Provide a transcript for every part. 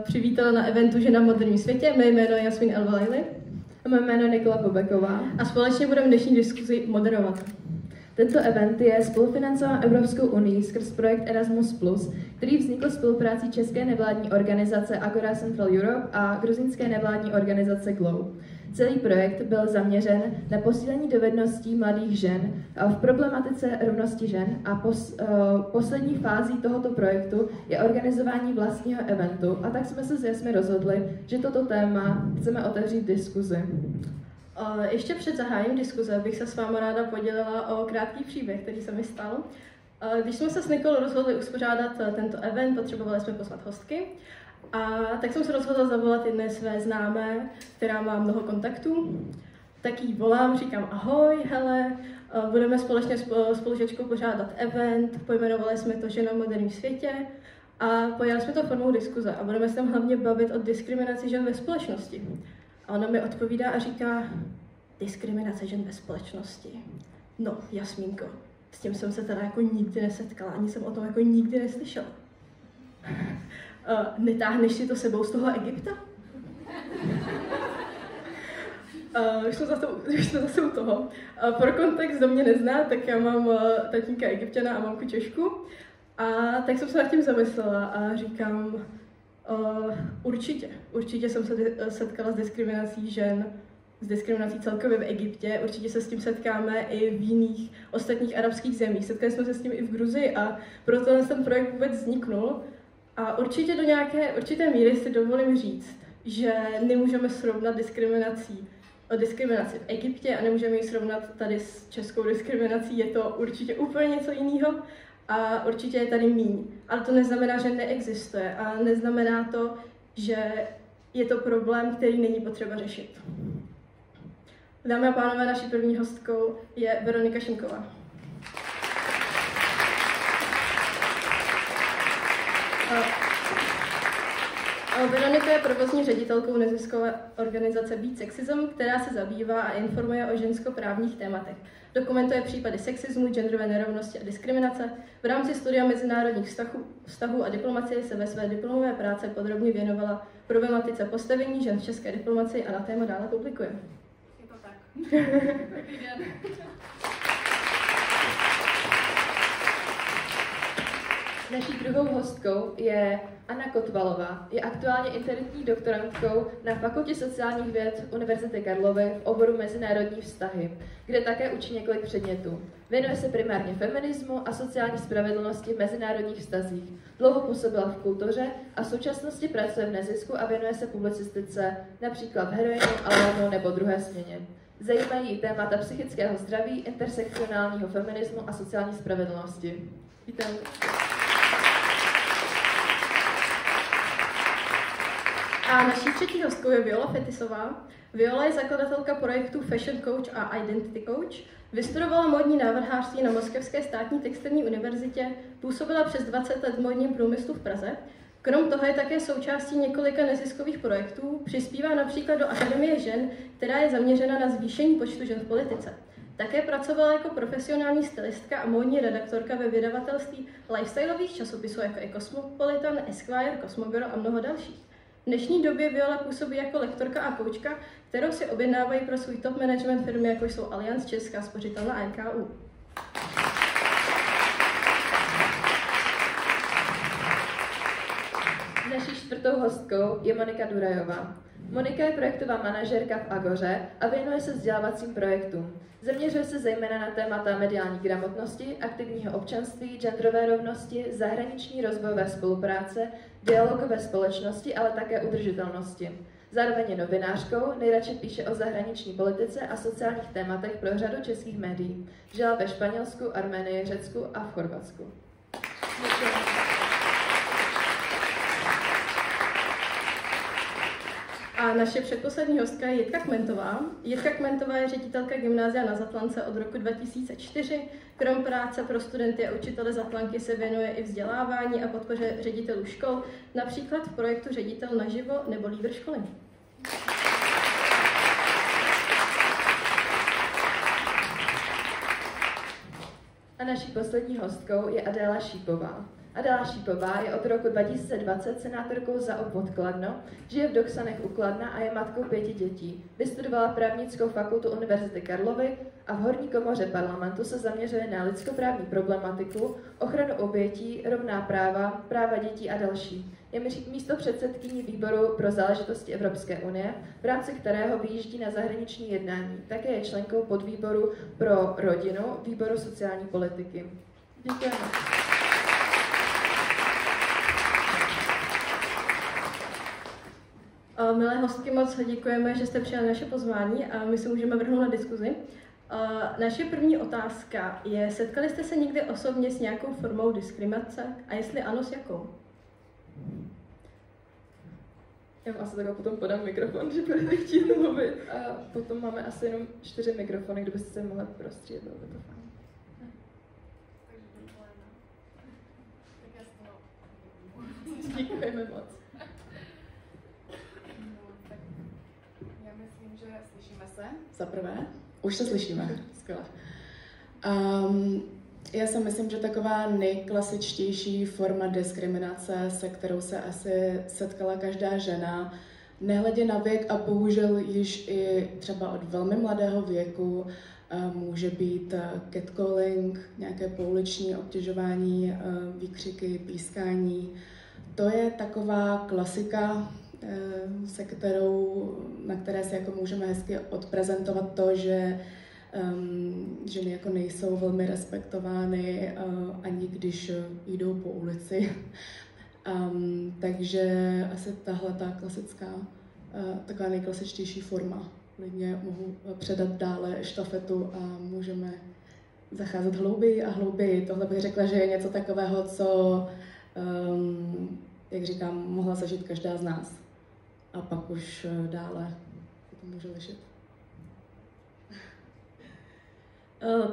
Přivítala na eventu Žena v moderním světě. Mé jméno je Jasmin El-Valajli. A mé jméno je Nikola Bobeková. A společně budeme dnešní diskuzi moderovat. Tento event je spolufinancován Evropskou unii skrz projekt Erasmus+, který vznikl spoluprácí české nevládní organizace Agora Central Europe a gruzínské nevládní organizace GLOW. Celý projekt byl zaměřen na posílení dovedností mladých žen v problematice rovnosti žen a poslední fází tohoto projektu je organizování vlastního eventu a tak jsme se s Jasmi rozhodli, že toto téma chceme otevřít diskuzi. Ještě před zahájením diskuze bych se s vámi ráda podělila o krátký příběh, který se mi stal. Když jsme se s Nikolou rozhodli uspořádat tento event, potřebovali jsme pozvat hostky. A tak jsem se rozhodla zavolat jedné své známé, která má mnoho kontaktů. Tak jí volám, říkám ahoj, hele, budeme společně s spolužačkou pořádat event, pojmenovali jsme to Žena v moderním světě a pojali jsme to formou diskuze a budeme se tam hlavně bavit o diskriminaci žen ve společnosti. A ona mi odpovídá a říká, diskriminace žen ve společnosti. No, Jasmínko, s tím jsem se teda jako nikdy nesetkala, ani jsem o tom jako nikdy neslyšela. Netáhneš si to sebou z toho Egypta? Už jsme zase u toho. Pro kontext, kdo mě nezná, tak já mám tatínka Egypťana a mamku Češku. A tak jsem se nad tím zamyslela a říkám, určitě jsem se setkala s diskriminací žen, s diskriminací celkově v Egyptě, určitě se s tím setkáme i v jiných ostatních arabských zemích. Setkali jsme se s tím i v Gruzii a proto ten projekt vůbec vzniknul. A určitě do nějaké určité míry si dovolím říct, že nemůžeme srovnat diskriminaci v Egyptě a nemůžeme ji srovnat tady s českou diskriminací. Je to určitě úplně něco jiného a určitě je tady míň. Ale to neznamená, že neexistuje a neznamená to, že je to problém, který není potřeba řešit. Dámy a pánové, naší první hostkou je Veronika Šimková. Veronika je provozní ředitelkou neziskové organizace Beat Sexism, která se zabývá a informuje o ženskoprávních tématech. Dokumentuje případy sexismu, genderové nerovnosti a diskriminace. V rámci studia mezinárodních vztahů a diplomacie se ve své diplomové práci podrobně věnovala problematice postavení žen v české diplomacii a na téma dále publikuje. Je to tak. Dobrý den. Naší druhou hostkou je Anna Kotvalová. Je aktuálně interitní doktorantkou na Fakultě sociálních věd Univerzity Karlovy v oboru mezinárodní vztahy, kde také učí několik předmětů. Věnuje se primárně feminismu a sociální spravedlnosti v mezinárodních vztazích. Dlouho působila v kultuře a v současnosti pracuje v nezisku a věnuje se publicistice, například v Heroinu, Alarmu nebo Druhé směně. Zajímají ji témata psychického zdraví, intersekcionálního feminismu a sociální spravedlnosti. Vítám. A naší třetí hostkou je Viola Fetisová. Viola je zakladatelka projektu Fashion Coach a Identity Coach. Vystudovala módní návrhářství na Moskevské státní textilní univerzitě, působila přes 20 let v módním průmyslu v Praze. Krom toho je také součástí několika neziskových projektů, přispívá například do Akademie žen, která je zaměřena na zvýšení počtu žen v politice. Také pracovala jako profesionální stylistka a módní redaktorka ve vydavatelství lifestyleových časopisů jako je Cosmopolitan, Esquire, Cosmogirl a mnoho dalších. V dnešní době Viola působí jako lektorka a koučka, kterou si objednávají pro svůj top management firmy, jako jsou Allianz, Česká spořitelna a NKU. Naší čtvrtou hostkou je Monika Durajová. Monika je projektová manažerka v Agoře a věnuje se vzdělávacím projektům. Zaměřuje se zejména na témata mediální gramotnosti, aktivního občanství, genderové rovnosti, zahraniční rozvojové spolupráce, dialogu ve společnosti, ale také udržitelnosti. Zároveň je novinářkou, nejradši píše o zahraniční politice a sociálních tématech pro řadu českých médií. Žila ve Španělsku, Arménii, Řecku a v Chorvatsku. A naše předposlední hostka je Jitka Kmentová. Jitka Kmentová je ředitelka gymnázia na Zatlance od roku 2004. Krom práce pro studenty a učitele Zatlanky se věnuje i vzdělávání a podpoře ředitelů škol, například v projektu Ředitel naživo nebo Lídr školy. A naší poslední hostkou je Adéla Šípová. Adela Šípová je od roku 2020 senátorkou za obvod Kladno, žije v Doksanech u Kladna a je matkou 5 dětí. Vystudovala právnickou fakultu Univerzity Karlovy a v horní komoře parlamentu se zaměřuje na lidskoprávní problematiku, ochranu obětí, rovná práva, práva dětí a další. Je místopředsedkyní výboru pro záležitosti Evropské unie, v rámci kterého vyjíždí na zahraniční jednání. Také je členkou podvýboru pro rodinu výboru sociální politiky. Děkujeme. Milé hostky, moc děkujeme, že jste přijali naše pozvání a my se můžeme vrhnout na diskuzi. Naše první otázka je, setkali jste se někdy osobně s nějakou formou diskriminace a jestli ano, s jakou? Já vám asi takhle potom podám mikrofon, že budete chtít mluvit a potom máme asi jenom 4 mikrofony, kdybyste se mohli prostřídat, bylo by to fajn. Děkujeme moc. Já myslím, že slyšíme se. Za prvé. Už se slyšíme. Skvěle. Já si myslím, že taková nejklasičtější forma diskriminace, se kterou se asi setkala každá žena, nehledě na věk a bohužel již i třeba od velmi mladého věku, může být catcalling, nějaké pouliční obtěžování, výkřiky, pískání. To je taková klasika, na které si jako můžeme hezky odprezentovat to, že ženy jako nejsou velmi respektovány, ani když jdou po ulici. Takže asi tahle ta klasická, taková nejklasičtější forma. Klidně mohu předat dále štafetu a můžeme zacházet hlouběji a hlouběji. Tohle bych řekla, že je něco takového, co, jak říkám, mohla zažít každá z nás. A pak už dále to může lišit.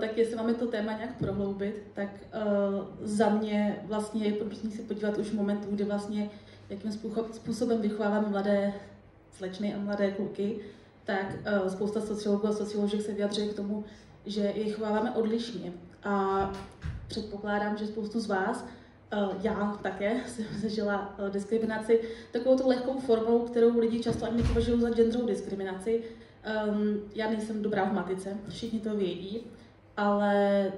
Tak jestli máme to téma nějak prohloubit, tak za mě vlastně je potřeba se podívat už v momentu, kdy vlastně jakým způsobem vychováváme mladé slečny a mladé kluky, tak spousta sociologů a socioložek se vyjadřuje k tomu, že je chováváme odlišně. A předpokládám, že spoustu z vás, já také jsem zažila diskriminaci takovou tu lehkou formou, kterou lidi často ani nepovažují za genderovou diskriminaci. Já nejsem dobrá v matice, všichni to vědí, ale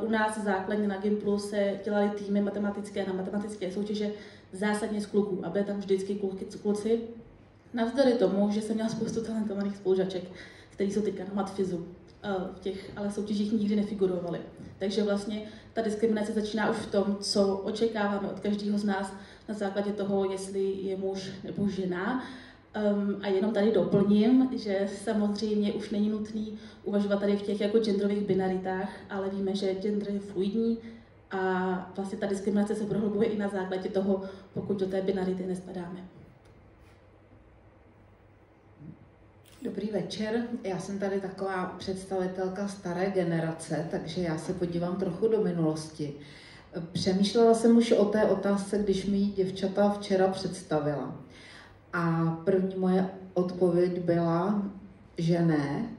u nás základně na Gimplu se dělaly týmy matematické na matematické soutěže zásadně z kluků a byly tam vždycky kluci. Navzdory tomu, že jsem měla spoustu talentovaných spolužaček, kteří jsou teďka na matfizu, v těch ale soutěžích nikdy nefigurovali. Takže vlastně ta diskriminace začíná už v tom, co očekáváme od každého z nás na základě toho, jestli je muž nebo žena. A jenom tady doplním, že samozřejmě už není nutný uvažovat tady v těch jako genderových binaritách, ale víme, že gender je fluidní a vlastně ta diskriminace se prohlubuje i na základě toho, pokud do té binarity nespadáme. Dobrý večer, já jsem tady taková představitelka staré generace, takže já se podívám trochu do minulosti. Přemýšlela jsem už o té otázce, když mi ji děvčata včera představila. A první moje odpověď byla, že ne.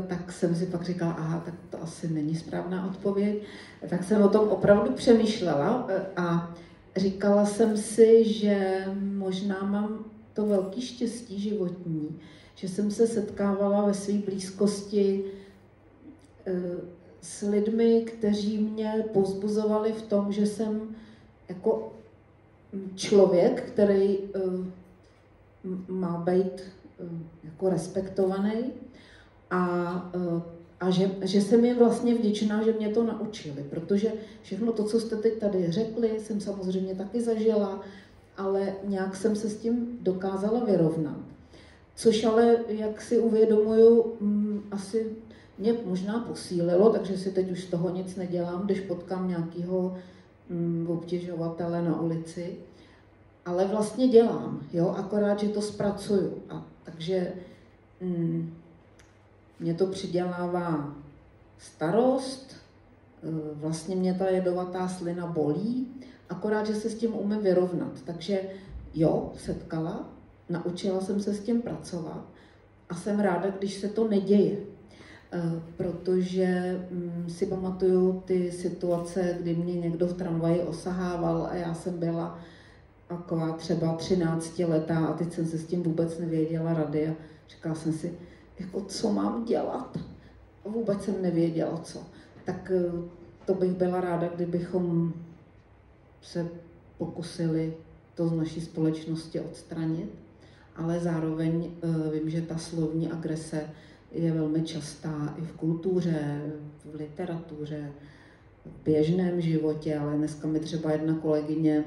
Tak jsem si pak říkala, aha, tak to asi není správná odpověď. Tak jsem o tom opravdu přemýšlela a říkala jsem si, že možná mám to velké štěstí životní, že jsem se setkávala ve své blízkosti s lidmi, kteří mě povzbuzovali v tom, že jsem jako člověk, který má být jako respektovaný a že jsem jim vlastně vděčná, že mě to naučili, protože všechno to, co jste teď tady řekli, jsem samozřejmě taky zažila, ale nějak jsem se s tím dokázala vyrovnat. Což ale, jak si uvědomuju, asi mě možná posílilo, takže si teď už z toho nic nedělám, když potkám nějakého obtěžovatele na ulici. Ale vlastně dělám, jo, akorát, že to zpracuju. A takže mě to přidělává starost, vlastně mě ta jedovatá slina bolí, akorát, že se s tím umím vyrovnat. Takže jo, setkala, naučila jsem se s tím pracovat a jsem ráda, když se to neděje. protože si pamatuju ty situace, kdy mě někdo v tramvaji osahával a já jsem byla taková třeba 13letá a teď jsem se s tím vůbec nevěděla rady a říkala jsem si, jako co mám dělat? A vůbec jsem nevěděla co. Tak to bych byla ráda, kdybychom se pokusili to z naší společnosti odstranit, ale zároveň vím, že ta slovní agrese je velmi častá i v kultuře, v literatuře, v běžném životě, ale dneska mi třeba jedna kolegyně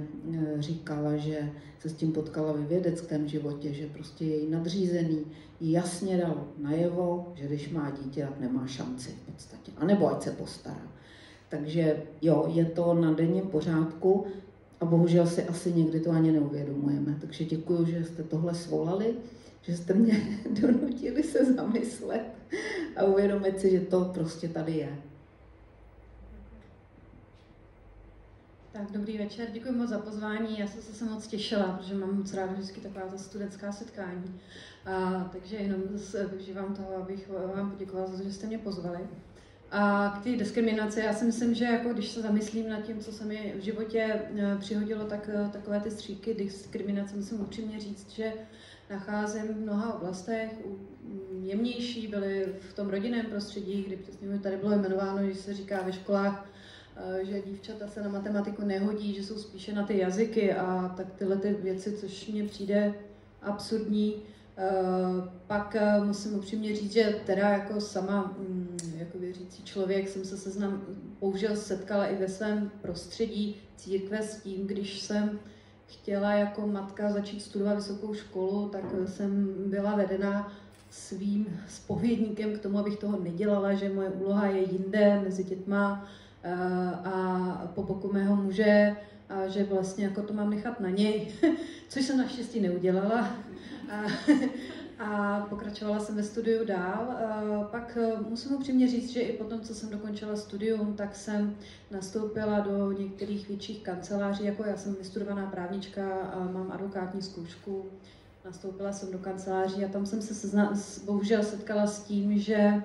říkala, že se s tím potkala ve vědeckém životě, že prostě její nadřízený jí jasně dal najevo, že když má dítě, tak nemá šanci v podstatě, anebo ať se postará. Takže jo, je to na denním pořádku a bohužel si asi někdy to ani neuvědomujeme. Takže děkuji, že jste tohle svolali, že jste mě donutili se zamyslet a uvědomit si, že to prostě tady je. Tak, dobrý večer, děkuji moc za pozvání, já jsem se moc těšila, protože mám moc ráda vždycky taková ta studentská setkání. Takže jenom využívám toho, abych vám poděkovala za to, že jste mě pozvali. A k té diskriminaci, já si myslím, že jako když se zamyslím nad tím, co se mi v životě přihodilo, tak takové ty střípky diskriminace, musím upřímně říct, že nacházím v mnoha oblastech. Jemnější byly v tom rodinném prostředí, kdy přesně tady bylo jmenováno, že se říká ve školách, že dívčata se na matematiku nehodí, že jsou spíše na ty jazyky a tak tyhle ty věci, což mně přijde absurdní. Pak musím upřímně říct, že teda jako sama, jako věřící člověk, jsem se bohužel setkala i ve svém prostředí církve s tím, když jsem chtěla jako matka začít studovat vysokou školu, tak jsem byla vedena svým zpovědníkem k tomu, abych toho nedělala, že moje úloha je jinde mezi dětma a po boku mého muže a že vlastně jako to mám nechat na něj, což jsem naštěstí neudělala. A pokračovala jsem ve studiu dál. Pak musím upřímně říct, že i potom, co jsem dokončila studium, tak jsem nastoupila do některých větších kanceláří, jako já jsem vystudovaná právnička a mám advokátní zkoušku. Nastoupila jsem do kanceláří a tam jsem se bohužel setkala s tím, že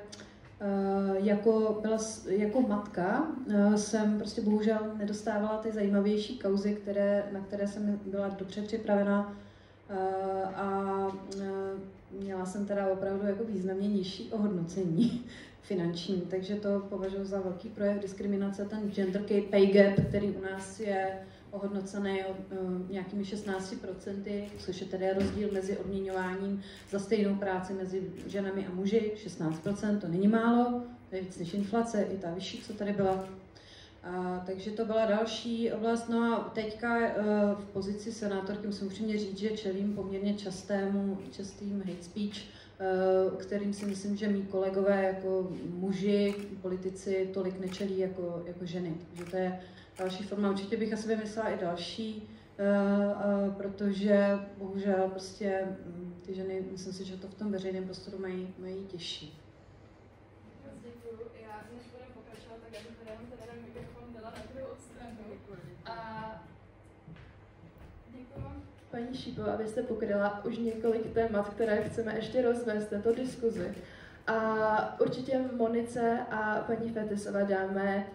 jako matka jsem prostě bohužel nedostávala ty zajímavější kauzy, na které jsem byla dobře připravena a měla jsem teda opravdu jako významně nižší ohodnocení finanční, takže to považuji za velký projev diskriminace, ten gender pay gap, který u nás je ohodnocený nějakými 16%, což je tedy rozdíl mezi odměňováním za stejnou práci mezi ženami a muži, 16%, to není málo, to je víc než inflace, i ta vyšší, co tady byla. Takže to byla další oblast. No a teďka v pozici senátorky musím upřímně říct, že čelím poměrně častým hate speech, kterým si myslím, že mý kolegové jako muži, politici tolik nečelí jako ženy. Takže to je další forma. Určitě bych asi vymyslela i další, protože bohužel prostě ty ženy, myslím si, že to v tom veřejném prostoru mají těžší. Paní Šípo, abyste pokryla už několik témat, které chceme ještě rozvést v této diskuzi. A určitě Monice a paní Fetisové dáme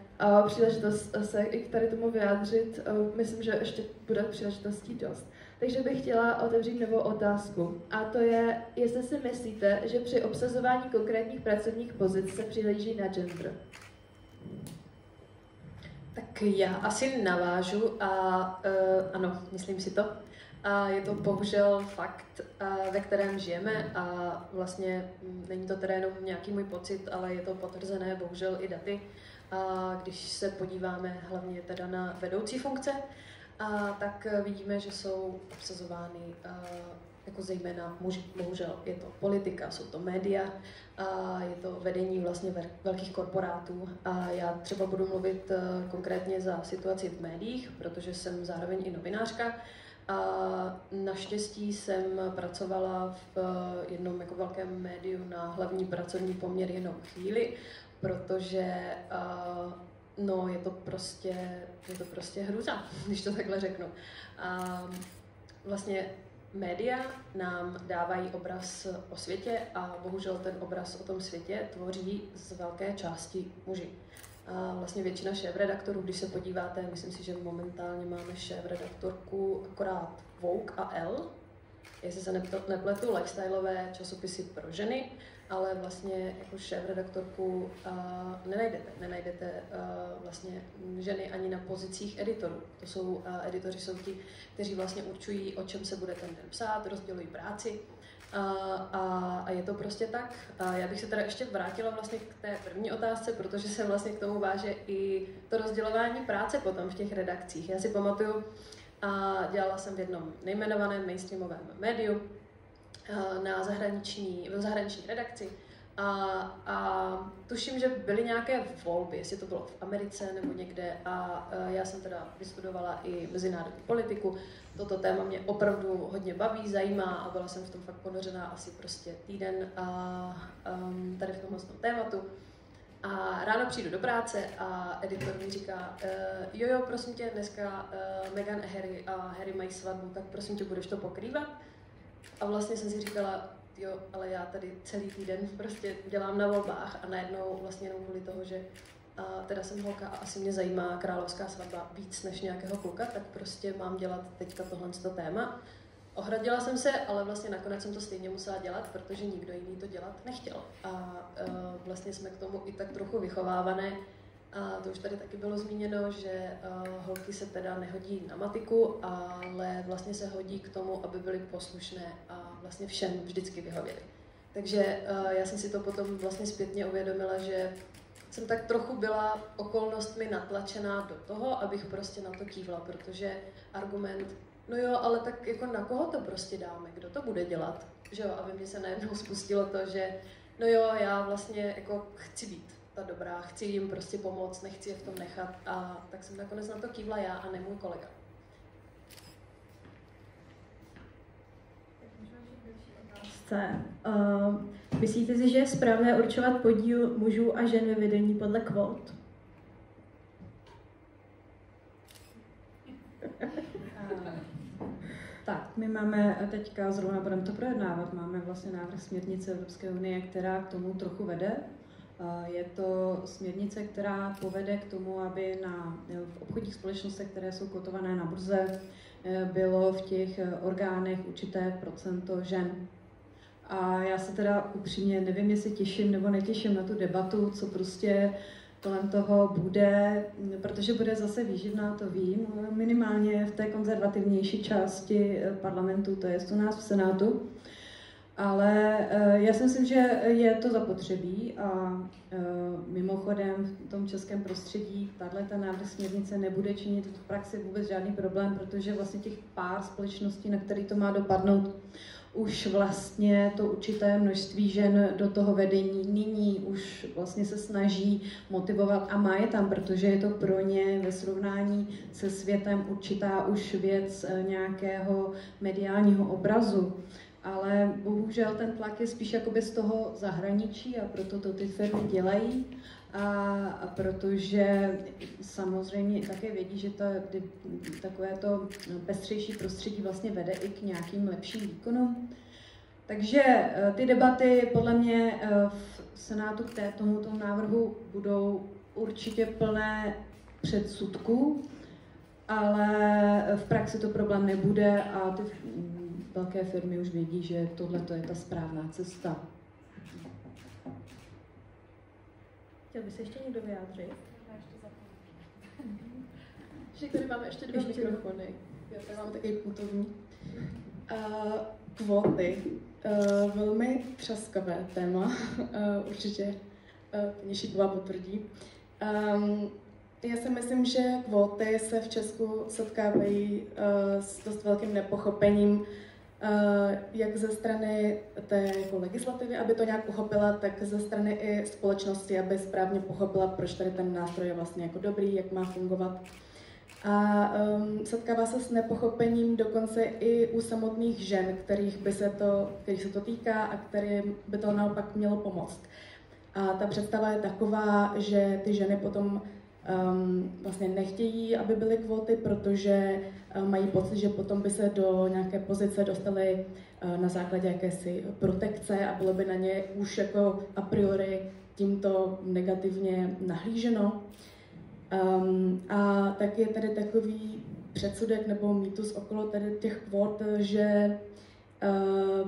příležitost se i k tady tomu vyjádřit. Myslím, že ještě bude příležitostí dost. Takže bych chtěla otevřít novou otázku. A to je, jestli si myslíte, že při obsazování konkrétních pracovních pozic se přihlíží na gender. Tak já asi navážu a ano, myslím si to. A je to bohužel fakt, ve kterém žijeme a vlastně není to teda jenom nějaký můj pocit, ale je to potvrzené bohužel i daty. A když se podíváme hlavně teda na vedoucí funkce, tak vidíme, že jsou obsazovány jako zejména muži. Bohužel je to politika, jsou to média, je to vedení vlastně velkých korporátů. A já třeba budu mluvit konkrétně za situaci v médiích, protože jsem zároveň i novinářka. A naštěstí jsem pracovala v jednom jako velkém médiu na hlavní pracovní poměr jenom chvíli, protože no, je to prostě hrůza, když to takhle řeknu. A vlastně média nám dávají obraz o světě a bohužel ten obraz o tom světě tvoří z velké části muži. A vlastně většina šéfredaktorů, když se podíváte, myslím si, že momentálně máme šéfredaktorku akorát Vogue a Elle, jestli se nepletu, lifestyleové časopisy pro ženy, ale vlastně jako šéfredaktorku nenajdete vlastně ženy ani na pozicích editorů. To jsou editoři jsou ti, kteří vlastně určují, o čem se bude ten den psát, rozdělují práci a je to prostě tak. A já bych se teda ještě vrátila vlastně k té první otázce, protože se vlastně k tomu váže i to rozdělování práce potom v těch redakcích. Já si pamatuju, dělala jsem v jednom nejmenovaném mainstreamovém médiu v zahraniční redakci a tuším, že byly nějaké volby, jestli to bylo v Americe nebo někde a já jsem teda vystudovala i mezinárodní politiku. Toto téma mě opravdu hodně baví, zajímá a byla jsem v tom fakt ponořená asi prostě týden tady v tomhle tématu. A ráno přijdu do práce a editor mi říká, jo, prosím tě, dneska Meghan a Harry mají svatbu, tak prosím tě, budeš to pokrývat? A vlastně jsem si říkala, jo, ale já tady celý týden prostě dělám na volbách a najednou vlastně jenom kvůli toho, že teda jsem holka a asi mě zajímá královská svatba víc než nějakého kluka, tak prostě mám dělat teďka tohle téma. Ohradila jsem se, ale vlastně nakonec jsem to stejně musela dělat, protože nikdo jiný to dělat nechtěl. A vlastně jsme k tomu i tak trochu vychovávané. A to už tady taky bylo zmíněno, že holky se teda nehodí na matiku, ale vlastně se hodí k tomu, aby byly poslušné a vlastně všem vždycky vyhověly. Takže já jsem si to potom vlastně zpětně uvědomila, že jsem tak trochu byla okolnostmi natlačená do toho, abych prostě na to kývla, protože argument, no jo, ale tak jako na koho to prostě dáme, kdo to bude dělat, že jo, aby mě se najednou spustilo to, že no jo, já vlastně jako chci být ta dobrá, chci jim prostě pomoct, nechci je v tom nechat a tak jsem nakonec na to kývla já a ne můj kolega. Myslíte si, že je správné určovat podíl mužů a žen ve vedení podle kvót? Tak, my máme teďka, zrovna budeme to projednávat, máme vlastně návrh směrnice Evropské unie, která k tomu trochu vede. Je to směrnice, která povede k tomu, aby v obchodních společnostech, které jsou kotované na burze, bylo v těch orgánech určité procento žen. A já se teda upřímně nevím, jestli těším nebo netěším na tu debatu, co prostě kolem toho bude, protože bude zase výživná, to vím, minimálně v té konzervativnější části parlamentu, to je u nás v Senátu. Ale já si myslím, že je to zapotřebí a mimochodem v tom českém prostředí tato návrh směrnice nebude činit v praxi vůbec žádný problém, protože vlastně těch pár společností, na který to má dopadnout, už vlastně to určité množství žen do toho vedení nyní už vlastně se snaží motivovat a má je tam, protože je to pro ně ve srovnání se světem určitá už věc nějakého mediálního obrazu. Ale bohužel ten tlak je spíš jakoby z toho zahraničí a proto to ty firmy dělají. A protože samozřejmě také vědí, že takovéto pestřejší prostředí vlastně vede i k nějakým lepším výkonům. Takže ty debaty podle mě v Senátu k tomuto návrhu budou určitě plné předsudků, ale v praxi to problém nebude a ty velké firmy už vědí, že tohle je ta správná cesta. Chtěl by se ještě někdo vyjádřit? Že tady máme ještě dva mikrofony. Já tady máme takový putovní. Kvóty. Velmi třaskavé téma. Určitě paní Šíková potvrdí. Já si myslím, že kvóty se v Česku setkávají s dost velkým nepochopením, jak ze strany té jako legislativy, aby to nějak pochopila, tak ze strany i společnosti, aby správně pochopila, proč tady ten nástroj je vlastně jako dobrý, jak má fungovat. A setkává se s nepochopením dokonce i u samotných žen, kterých se to týká a kterým by to naopak mělo pomoct. A ta představa je taková, že ty ženy potom vlastně nechtějí, aby byly kvóty, protože mají pocit, že potom by se do nějaké pozice dostali na základě jakési protekce a bylo by na ně už jako a priori tímto negativně nahlíženo. A tak je tady takový předsudek nebo mýtus okolo tady těch kvót, že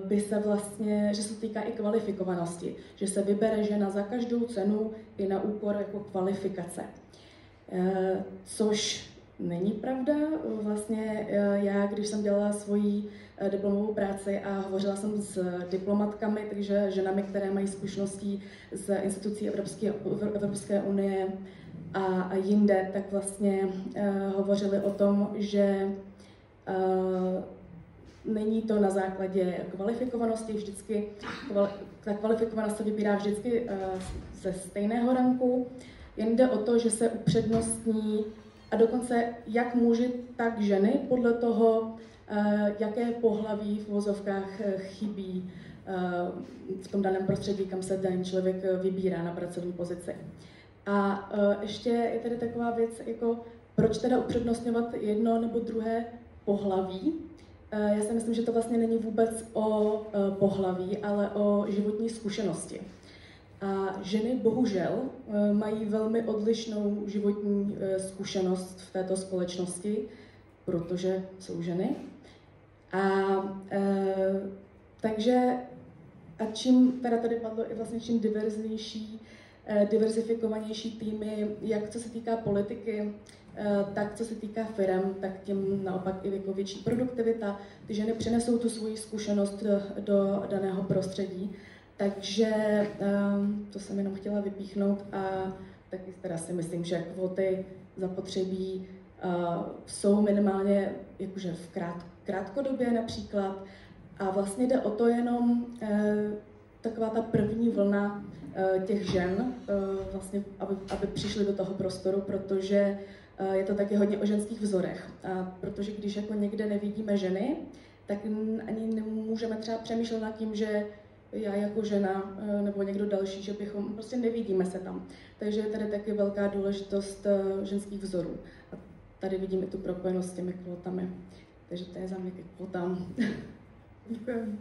by se vlastně, že se týká i kvalifikovanosti, že se vybere žena za každou cenu i na úkor jako kvalifikace. Což není pravda. Vlastně já, když jsem dělala svoji diplomovou práci a hovořila jsem s diplomatkami, takže ženami, které mají zkušenosti z institucí Evropské unie a jinde, tak vlastně hovořili o tom, že není to na základě kvalifikovanosti, vždycky ta kvalifikovanost se vybírá vždycky ze stejného ranku, jen jde o to, že se upřednostní a dokonce jak muži, tak ženy podle toho, jaké pohlaví v uvozovkách chybí v tom daném prostředí, kam se daný člověk vybírá na pracovní pozici. A ještě je tady taková věc, jako proč teda upřednostňovat jedno nebo druhé pohlaví. Já si myslím, že to vlastně není vůbec o pohlaví, ale o životní zkušenosti. A ženy bohužel mají velmi odlišnou životní zkušenost v této společnosti, protože jsou ženy. Takže čím teda tady padlo i vlastně čím diverzifikovanější týmy, jak co se týká politiky, tak co se týká firem, tak tím naopak i jako větší produktivita. Ty ženy přinesou tu svoji zkušenost do daného prostředí. Takže to jsem jenom chtěla vypíchnout a taky teda si myslím, že kvóty zapotřebí jsou minimálně jakože v krátkodobě například. A vlastně jde o to jenom taková ta první vlna těch žen, vlastně, aby přišly do toho prostoru, protože je to taky hodně o ženských vzorech. A protože když jako někde nevidíme ženy, tak ani nemůžeme třeba přemýšlet nad tím, že já jako žena nebo někdo další, že bychom prostě nevidíme se tam. Takže je tady taky velká důležitost ženských vzorů. A tady vidíme tu propojenost s těmi kvótami. Takže to je za mě ke kvótám. Děkuji.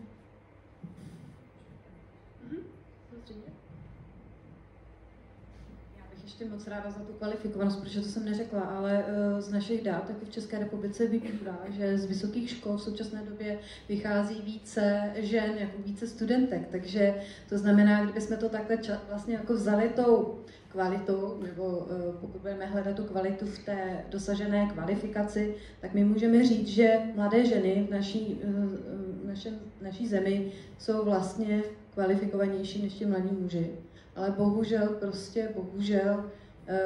Ještě moc ráda za tu kvalifikovanost, protože to jsem neřekla, ale z našich dat taky v České republice vyplývá, že z vysokých škol v současné době vychází více žen, jako více studentek, takže to znamená, kdybychom to takhle vlastně jako vzali tou kvalitou, nebo pokud budeme hledat tu kvalitu v té dosažené kvalifikaci, tak my můžeme říct, že mladé ženy v naší zemi jsou vlastně kvalifikovanější než ti mladí muži. Ale bohužel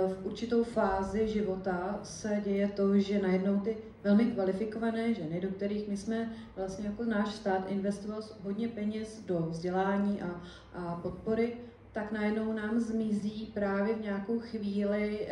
v určitou fázi života se děje to, že najednou ty velmi kvalifikované ženy, do kterých my jsme vlastně jako náš stát investoval hodně peněz do vzdělání a podpory, tak najednou nám zmizí právě v nějakou chvíli,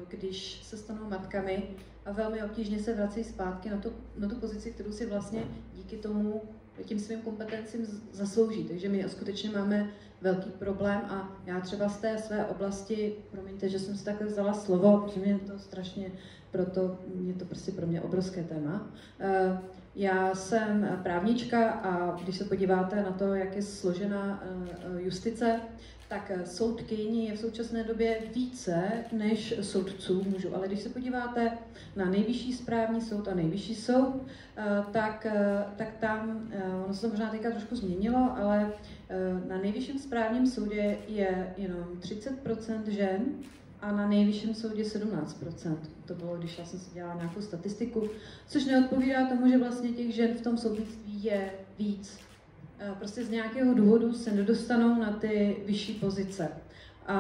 když se stanou matkami a velmi obtížně se vrací zpátky na tu pozici, kterou si vlastně díky tomu tím svým kompetencím zaslouží. Takže my skutečně máme velký problém a já třeba z té své oblasti, promiňte, že jsem si takhle vzala slovo, protože mě to strašně, je to prostě pro mě obrovské téma. Já jsem právnička a když se podíváte na to, jak je složena justice, tak soudkyní je v současné době více než soudců mužů. Ale když se podíváte na nejvyšší správní soud a nejvyšší soud, tak tam, ono se to možná teďka trošku změnilo, ale na nejvyšším správním soudě je jenom 30% žen a na nejvyšším soudě 17%. To bylo, když já jsem si dělala nějakou statistiku, což neodpovídá tomu, že vlastně těch žen v tom soudnictví je víc. Prostě z nějakého důvodu se nedostanou na ty vyšší pozice. A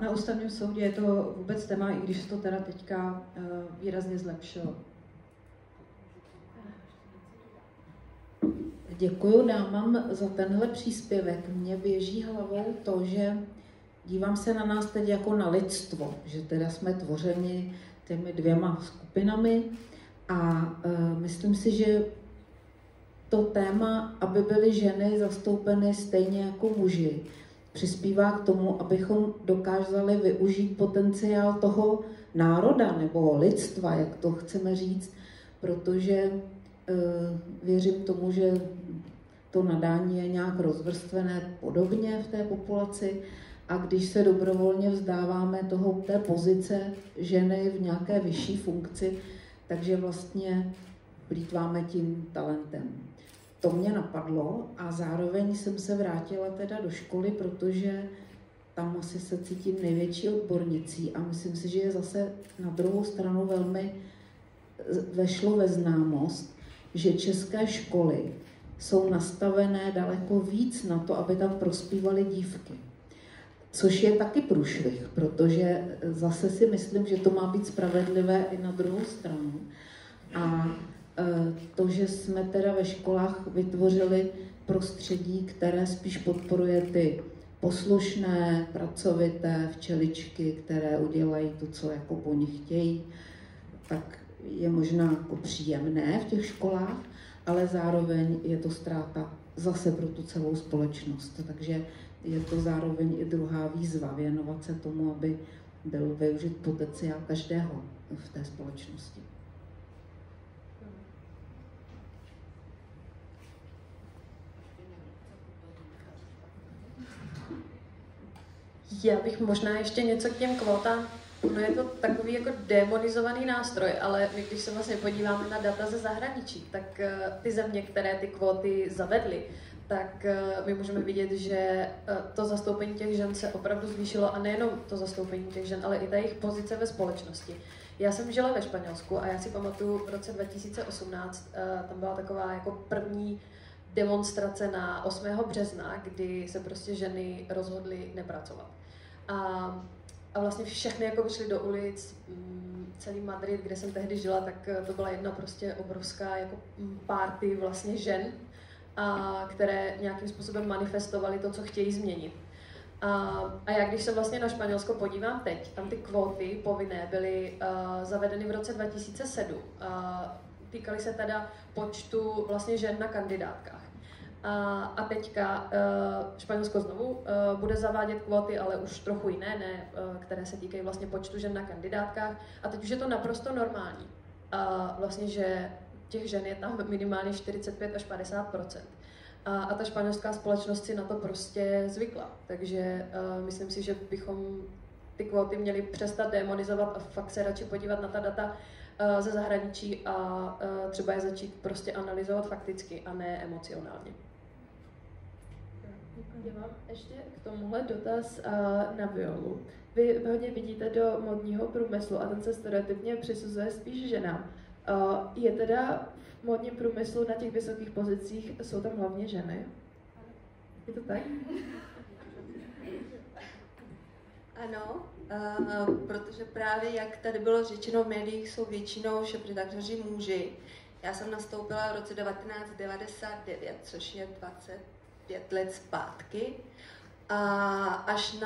na ústavním soudě je to vůbec téma, i když se to teda teďka výrazně zlepšilo. Děkuji dámám za tenhle příspěvek. Mně běží hlavou to, že dívám se na nás teď jako na lidstvo, že teda jsme tvořeni těmi dvěma skupinami a myslím si, že to téma, aby byly ženy zastoupeny stejně jako muži, přispívá k tomu, abychom dokázali využít potenciál toho národa nebo lidstva, jak to chceme říct, protože věřím tomu, že to nadání je nějak rozvrstvené podobně v té populaci a když se dobrovolně vzdáváme té pozice ženy v nějaké vyšší funkci, takže vlastně plýtváme tím talentem. To mě napadlo a zároveň jsem se vrátila teda do školy, protože tam asi se cítím největší odbornicí a myslím si, že je zase na druhou stranu velmi vešlo ve známost, že české školy jsou nastavené daleko víc na to, aby tam prospívaly dívky. Což je taky průšvih, protože zase si myslím, že to má být spravedlivé i na druhou stranu. A to, že jsme teda ve školách vytvořili prostředí, které spíš podporuje ty poslušné, pracovité včeličky, které udělají to, co jako po nich chtějí, tak je možná jako příjemné v těch školách, ale zároveň je to ztráta zase pro tu celou společnost. Takže je to zároveň i druhá výzva, věnovat se tomu, aby byl využit potenciál každého v té společnosti. Já bych možná ještě něco k těm kvótám. No je to takový jako demonizovaný nástroj, ale my když se vlastně podíváme na data ze zahraničí, tak ty země, které ty kvóty zavedly, tak my můžeme vidět, že to zastoupení těch žen se opravdu zvýšilo a nejenom to zastoupení těch žen, ale i ta jejich pozice ve společnosti. Já jsem žila ve Španělsku a já si pamatuju v roce 2018, tam byla taková jako první demonstrace na 8. března, kdy se prostě ženy rozhodly nepracovat. A vlastně všechny jako vyšly do ulic, celý Madrid, kde jsem tehdy žila, tak to byla jedna prostě obrovská jako party vlastně žen, které nějakým způsobem manifestovaly to, co chtějí změnit. A já když se vlastně na Španělsko podívám teď, tam ty kvóty povinné byly zavedeny v roce 2007. Týkaly se teda počtu vlastně žen na kandidátkách. A teďka Španělsko znovu bude zavádět kvóty, ale už trochu jiné, které se týkají vlastně počtu žen na kandidátkách. A teď už je to naprosto normální. Vlastně, že těch žen je tam minimálně 45 až 50%. A ta španělská společnost si na to prostě zvykla. Takže myslím si, že bychom ty kvóty měli přestat demonizovat a fakt se radši podívat na ta data ze zahraničí a třeba je začít prostě analyzovat fakticky a ne emocionálně. Já mám ještě k tomuhle dotaz na Violu. Vy hodně vidíte do modního průmyslu a ten se stereotypně přisuzuje spíš ženám. Je teda v modním průmyslu na těch vysokých pozicích, jsou tam hlavně ženy? Je to tak? Ano, protože právě, jak tady bylo řečeno, v médiích jsou většinou šéfredaktoři muži. Já jsem nastoupila v roce 1999, což je 25 let zpátky. A až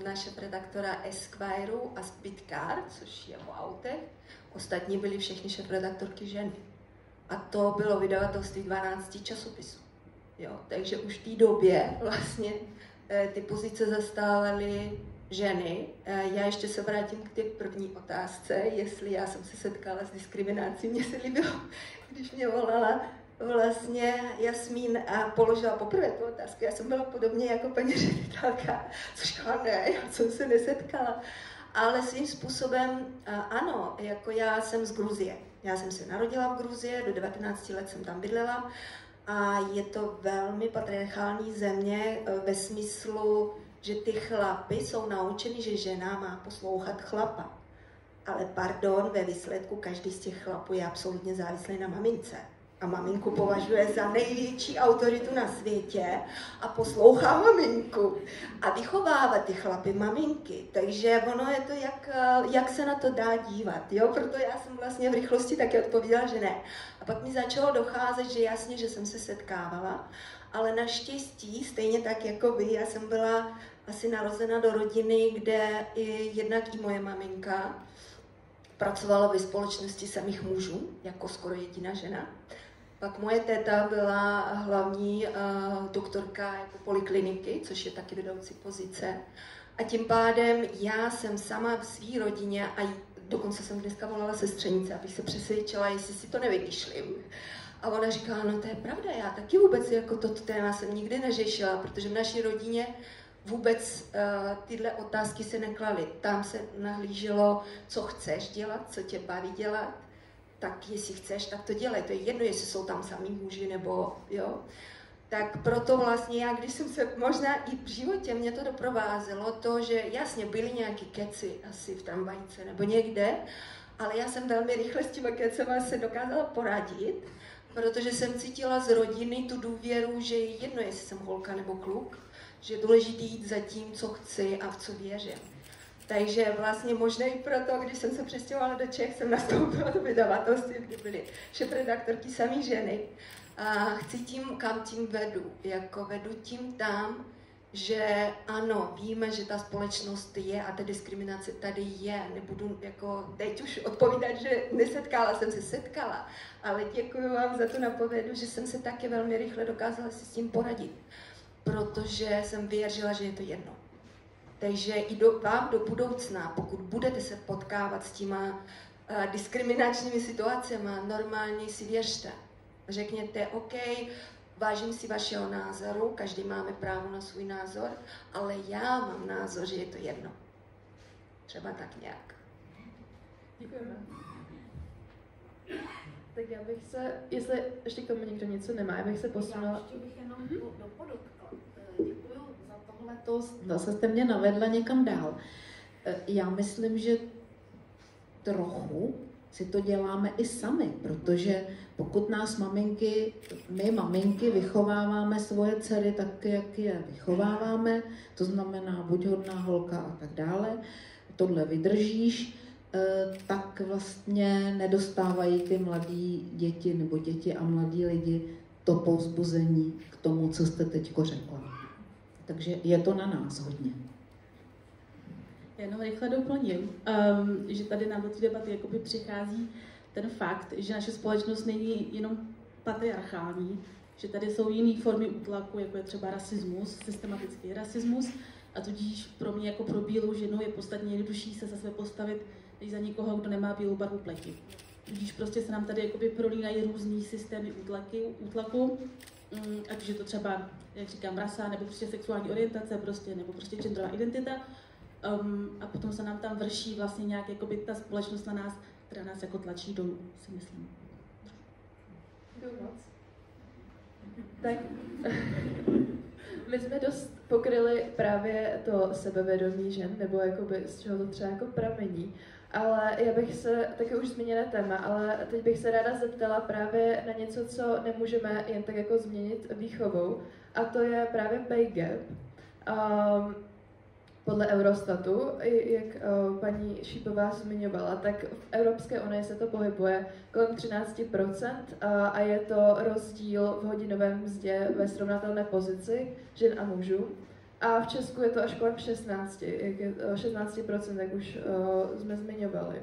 na šéfredaktora Esquireu a Spitcar, což je o autech, ostatní byly všechny šéfredaktorky ženy. A to bylo vydavatelství 12 časopisů. Jo, takže už v té době vlastně ty pozice zastávaly ženy. Já ještě se vrátím k té první otázce, jestli já jsem se setkala s diskriminací. Mně se líbilo, když mě volala vlastně Jasmín a položila poprvé tu otázku. Já jsem byla podobně jako paní ředitelka, což ne, já jsem se nesetkala. Ale svým způsobem ano, jako já jsem z Gruzie. Já jsem se narodila v Gruzii, do 19 let jsem tam bydlela. A je to velmi patriarchální země ve smyslu, že ty chlapy jsou naučeni, že žena má poslouchat chlapa. Ale pardon, ve výsledku každý z těch chlapů je absolutně závislý na mamince. A maminku považuje za největší autoritu na světě a poslouchá maminku. A vychovává ty chlapy maminky. Takže ono je to, jak se na to dá dívat. Jo? Proto já jsem vlastně v rychlosti taky odpověděla, že ne. A pak mi začalo docházet, že jasně, že jsem se setkávala, ale naštěstí, stejně tak jako vy, já jsem byla asi narozena do rodiny, kde jednak i moje maminka pracovala ve společnosti samých mužů, jako skoro jediná žena. Pak moje teta byla hlavní doktorka jako polikliniky, což je taky vedoucí pozice. A tím pádem já jsem sama v své rodině a dokonce jsem dneska volala sestřenice, abych se přesvědčila, jestli si to nevykyšlím. A ona říkala, no to je pravda, já taky vůbec jako toto téma jsem nikdy neřešila, protože v naší rodině vůbec tyhle otázky se neklaly. Tam se nahlíželo, co chceš dělat, co tě baví dělat, tak jestli chceš, tak to dělej. To je jedno, jestli jsou tam samý muži nebo jo. Tak proto vlastně já, když jsem se, možná i v životě mě to doprovázelo, to, že jasně byly nějaké keci asi v tramvajíce nebo někde, ale já jsem velmi rychle s těma kecema se dokázala poradit, protože jsem cítila z rodiny tu důvěru, že je jedno, jestli jsem holka nebo kluk, že je důležité jít za tím, co chci a v co věřím. Takže vlastně možná i proto, když jsem se přestěhovala do Čech, jsem nastoupila do vydavatelství, kde byly šéfredaktorky samý ženy. A chci tím, kam tím vedu. Jako vedu tím tam, že ano, víme, že ta společnost je a ta diskriminace tady je. Nebudu jako teď už odpovídat, že nesetkala jsem se, setkala, ale děkuji vám za tu napovědu, že jsem se taky velmi rychle dokázala si s tím poradit, protože jsem věřila, že je to jedno. Takže i vám do budoucna, pokud budete se potkávat s těma diskriminačními situacemi, normálně si věřte. Řekněte, OK, vážím si vašeho názoru, každý máme právo na svůj názor, ale já mám názor, že je to jedno. Třeba tak nějak. Děkujeme. Tak já bych se, jestli ještě k tomu někdo něco nemá, já bych se posunula. Já ještě bych jenom dopodotkla. Děkuju za tohleto. Zase jste mě navedla někam dál. Já myslím, že trochu si to děláme i sami, protože pokud nás my maminky vychováváme svoje dcery tak, jak je vychováváme, to znamená buď hodná holka a tak dále, tohle vydržíš, tak vlastně nedostávají ty mladí děti nebo děti a mladí lidi to povzbuzení k tomu, co jste teďko řekla. Takže je to na nás hodně. Jenom rychle doplním, že tady nám do té debaty jakoby přichází ten fakt, že naše společnost není jenom patriarchální, že tady jsou jiné formy útlaku, jako je třeba rasismus, systematický rasismus, a tudíž pro mě jako pro bílou ženu je podstatně jednodušší se za sebe postavit, než za někoho, kdo nemá bílou barvu pleti. Tudíž prostě se nám tady jakoby prolínají různý systémy útlaku, ať už je to třeba, jak říkám, rasa, nebo prostě sexuální orientace, prostě, nebo prostě genderová identita. A potom se nám tam vrší vlastně nějak jakoby ta společnost na nás, která nás jako tlačí dolů, si myslím. Děkuji moc. Tak my jsme dost pokryli právě to sebevědomí žen, nebo jakoby z čeho to třeba jako pramení. Ale já bych se, taky už zmíněné téma, ale teď bych se ráda zeptala právě na něco, co nemůžeme jen tak jako změnit výchovou, a to je právě pay gap. Podle Eurostatu, jak paní Šípová zmiňovala, tak v Evropské unii se to pohybuje kolem 13% a je to rozdíl v hodinové mzdě ve srovnatelné pozici žen a mužů. A v Česku je to až kolem 16%, jak už jsme zmiňovali.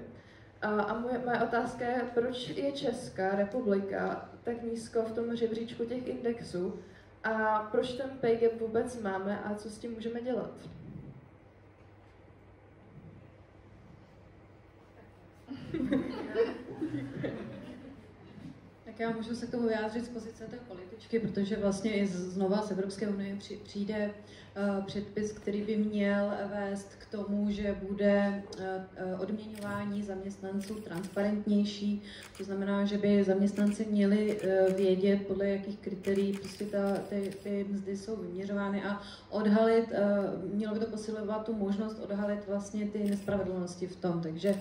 A moje otázka je, proč je Česká republika tak nízko v tom žebříčku těch indexů a proč ten pay gap vůbec máme a co s tím můžeme dělat? Tak já můžu se k tomu vyjádřit z pozice té političky, protože vlastně i znova z Evropské unie přijde předpis, který by měl vést k tomu, že bude odměňování zaměstnanců transparentnější. To znamená, že by zaměstnanci měli vědět, podle jakých kritérií prostě ty mzdy jsou vyměřovány a odhalit, mělo by to posilovat tu možnost odhalit vlastně ty nespravedlnosti v tom. Takže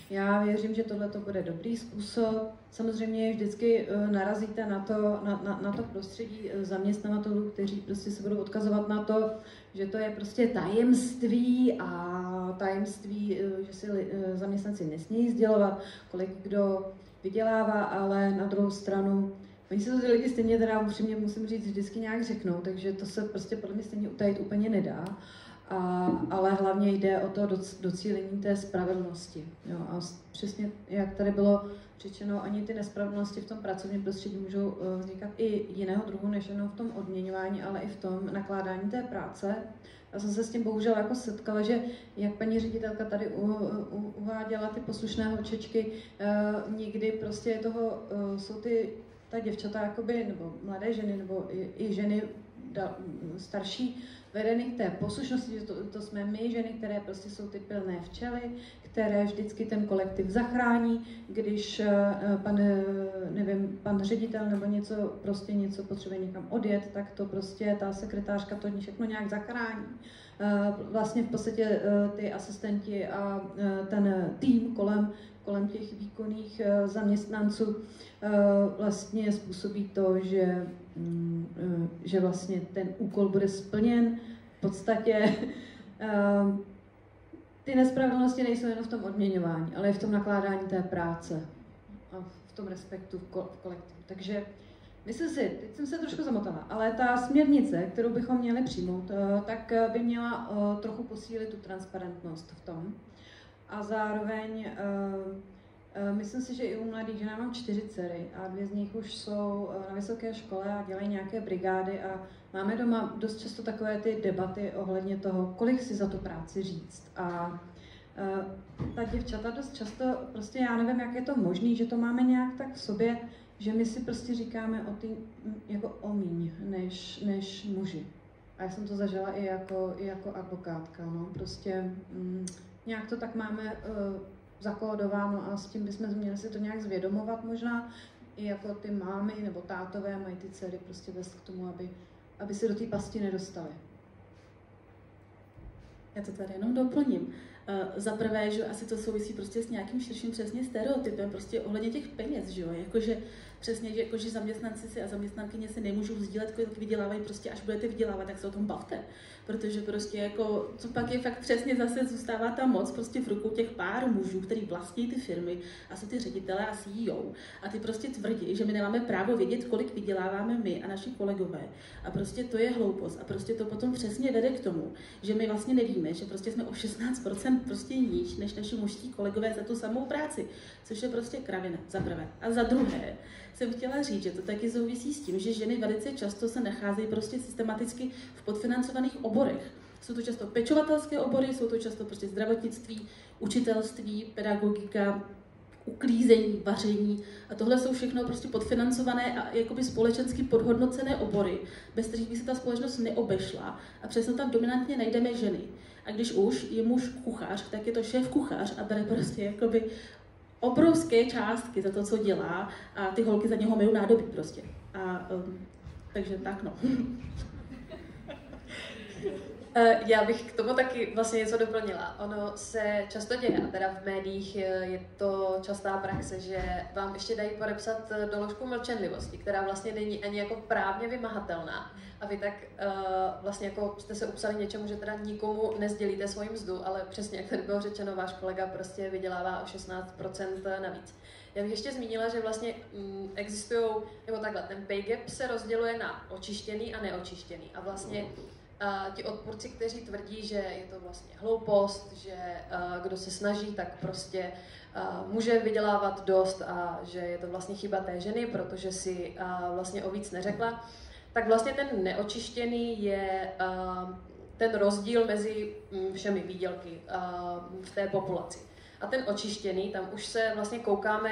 já věřím, že tohle bude dobrý způsob. Samozřejmě vždycky narazíte na to prostředí zaměstnavatelů, kteří prostě se budou odkazovat na to, že to je prostě tajemství a tajemství, že si zaměstnanci nesmějí sdělovat, kolik kdo vydělává, ale na druhou stranu oni se to ty lidi stejně teda upřímně musím říct vždycky nějak řeknou, takže to se prostě podle mě stejně utajit úplně nedá. ale hlavně jde o to docílení té spravedlnosti. Jo? A přesně jak tady bylo řečeno, ani ty nespravedlnosti v tom pracovním prostředí můžou vznikat i jiného druhu, než jenom v tom odměňování, ale i v tom nakládání té práce. Já jsem se s tím bohužel jako setkala, že jak paní ředitelka tady uváděla ty poslušné holčičky, někdy prostě jsou ta děvčata jakoby, nebo mladé ženy, nebo i ženy starší, vedeny k té poslušnosti, že to jsme my, ženy, které prostě jsou ty pilné včely, které vždycky ten kolektiv zachrání, když pan ředitel nebo něco potřebuje někam odjet, tak to prostě ta sekretářka to všechno nějak zachrání. Vlastně v podstatě ty asistenti a ten tým kolem těch výkonných zaměstnanců vlastně způsobí to, že vlastně ten úkol bude splněn. V podstatě ty nespravedlnosti nejsou jen v tom odměňování, ale i v tom nakládání té práce a v tom respektu v kolektivu. Takže myslím si, teď jsem se trošku zamotala, ale ta směrnice, kterou bychom měli přijmout, tak by měla trochu posílit tu transparentnost v tom. A zároveň myslím si, že i u mladých, že mám 4 dcery a 2 z nich už jsou na vysoké škole a dělají nějaké brigády a máme doma dost často takové ty debaty ohledně toho, kolik si za tu práci říct. A ta děvčata dost často, prostě já nevím, jak je to možné, že to máme nějak tak v sobě, že my si prostě říkáme jako o míň, než muži. A já jsem to zažila i jako advokátka, no, prostě nějak to tak máme zakódováno a s tím bychom měli si to nějak zvědomovat možná, i jako ty mámy nebo tátové mají ty dcery prostě vést k tomu, aby se do té pasti nedostali. Já to tady jenom doplním. Za prvé, že asi to souvisí prostě s nějakým širším přesně stereotypem, prostě ohledně těch peněz, že jo, jakože přesně, že jakože zaměstnanci si a zaměstnankyně si nemůžou sdílet, kolik vydělávají, prostě až budete vydělávat, tak se o tom bavte, protože prostě jako, co pak je fakt přesně zase zůstává ta moc prostě v rukou těch pár mužů, který vlastní ty firmy a jsou ty ředitelé a CEO a ty prostě tvrdí, že my nemáme právo vědět, kolik vyděláváme my a naši kolegové a prostě to je hloupost a prostě to potom přesně vede k tomu, že my vlastně nevíme, že prostě jsme o 16% prostě níž než naši mužští kolegové za tu samou práci, což je prostě kravina, za prvé. A za druhé jsem chtěla říct, že to taky souvisí s tím, že ženy velice často se nacházejí prostě systematicky v podfinancovaných oborech. Jsou to často pečovatelské obory, jsou to často prostě zdravotnictví, učitelství, pedagogika, uklízení, vaření a tohle jsou všechno prostě podfinancované a jakoby společensky podhodnocené obory, bez kterých by se ta společnost neobešla a přesto tam dominantně najdeme ženy. A když už je muž kuchař, tak je to šéf kuchař a bere prostě jakoby obrovské částky za to, co dělá a ty holky za něho mají nádobí prostě. A takže tak no. Já bych k tomu taky vlastně něco doplnila. Ono se často děje, a teda v médiích je to častá praxe, že vám ještě dají podepsat doložku mlčenlivosti, která vlastně není ani jako právně vymahatelná. A vy tak vlastně jako jste se upsali něčemu, že teda nikomu nezdělíte svoji mzdu, ale přesně jak tady bylo řečeno, váš kolega prostě vydělává o 16% navíc. Já bych ještě zmínila, že vlastně existují, nebo takhle, ten pay gap se rozděluje na očištěný a neočištěný. A vlastně ti odpůrci, kteří tvrdí, že je to vlastně hloupost, že kdo se snaží, tak prostě může vydělávat dost a že je to vlastně chyba té ženy, protože si vlastně o víc neřekla, tak vlastně ten neočištěný je ten rozdíl mezi všemi výdělky v té populaci. A ten očištěný, tam už se vlastně koukáme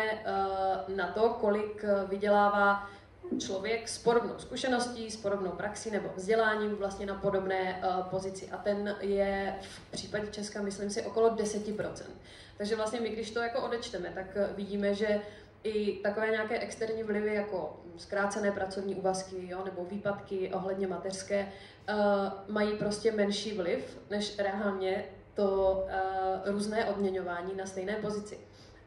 na to, kolik vydělává člověk s podobnou zkušeností, s podobnou praxí nebo vzděláním vlastně na podobné pozici. A ten je v případě Česka, myslím si, okolo 10%. Takže vlastně my, když to jako odečteme, tak vidíme, že i takové nějaké externí vlivy, jako zkrácené pracovní úvazky, jo, nebo výpadky ohledně mateřské, mají prostě menší vliv, než reálně to různé odměňování na stejné pozici.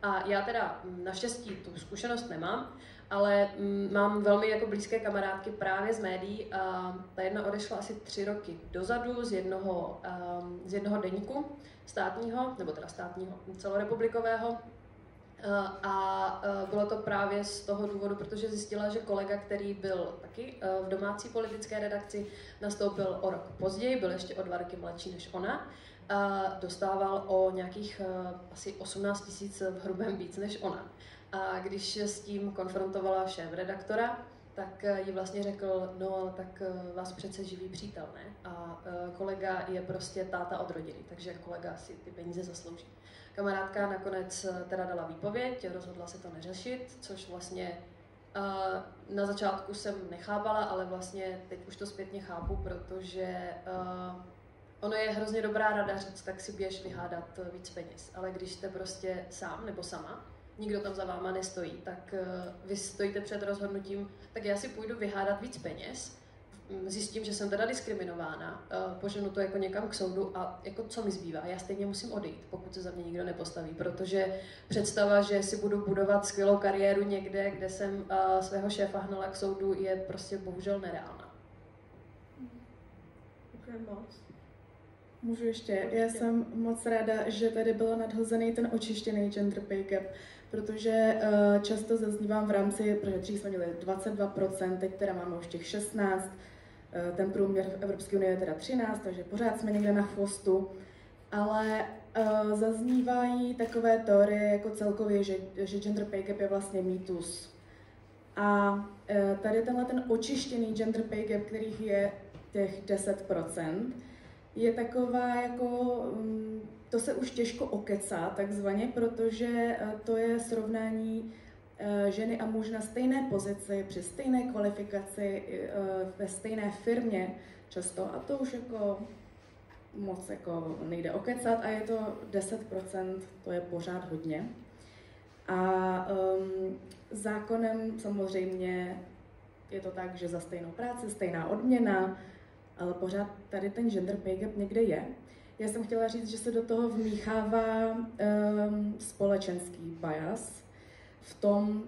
A já teda naštěstí tu zkušenost nemám, ale mám velmi jako blízké kamarádky právě z médií a ta jedna odešla asi 3 roky dozadu z jednoho deníku státního, nebo teda státního celorepublikového, A bylo to právě z toho důvodu, protože zjistila, že kolega, který byl taky v domácí politické redakci, nastoupil o rok později, byl ještě o 2 roky mladší než ona, dostával o nějakých asi 18 000 v hrubém víc než ona. A když s tím konfrontovala šéfredaktora, tak jí vlastně řekl, no tak vás přece živí přítel, ne? A kolega je prostě táta od rodiny, takže kolega si ty peníze zaslouží. Kamarádka nakonec teda dala výpověď, rozhodla se to neřešit, což vlastně na začátku jsem nechápala, ale vlastně teď už to zpětně chápu, protože ono je hrozně dobrá rada říct, tak si běž vyhádat víc peněz, ale když jste prostě sám nebo sama, nikdo tam za váma nestojí, tak vy stojíte před rozhodnutím, tak já si půjdu vyhádat víc peněz, zjistím, že jsem teda diskriminována, poženu to jako někam k soudu a jako co mi zbývá? Já stejně musím odejít, pokud se za mě nikdo nepostaví, protože představa, že si budu budovat skvělou kariéru někde, kde jsem svého šéfa hnala k soudu, je prostě bohužel nereálná. Děkuji moc. Můžu ještě? Já jsem moc ráda, že tady byl nadhozený ten očištěný gender pay gap, protože často zaznívám v rámci, protože dřív jsme měli 22%, teď teda máme už těch 16%, ten průměr v Evropské unii je teda 13%, takže pořád jsme někde na chvostu, ale zaznívají takové teorie jako celkově, že gender pay gap je vlastně mýtus. A tady tenhle ten očištěný gender pay gap, kterých je těch 10%, je taková jako, to se už těžko okecá takzvaně, protože to je srovnání ženy a muž na stejné pozici, při stejné kvalifikaci, ve stejné firmě často a to už jako moc jako nejde okecat a je to 10%, to je pořád hodně. A zákonem samozřejmě je to tak, že za stejnou práci, stejná odměna, ale pořád tady ten gender pay gap někde je. Já jsem chtěla říct, že se do toho vmíchává společenský bias v tom,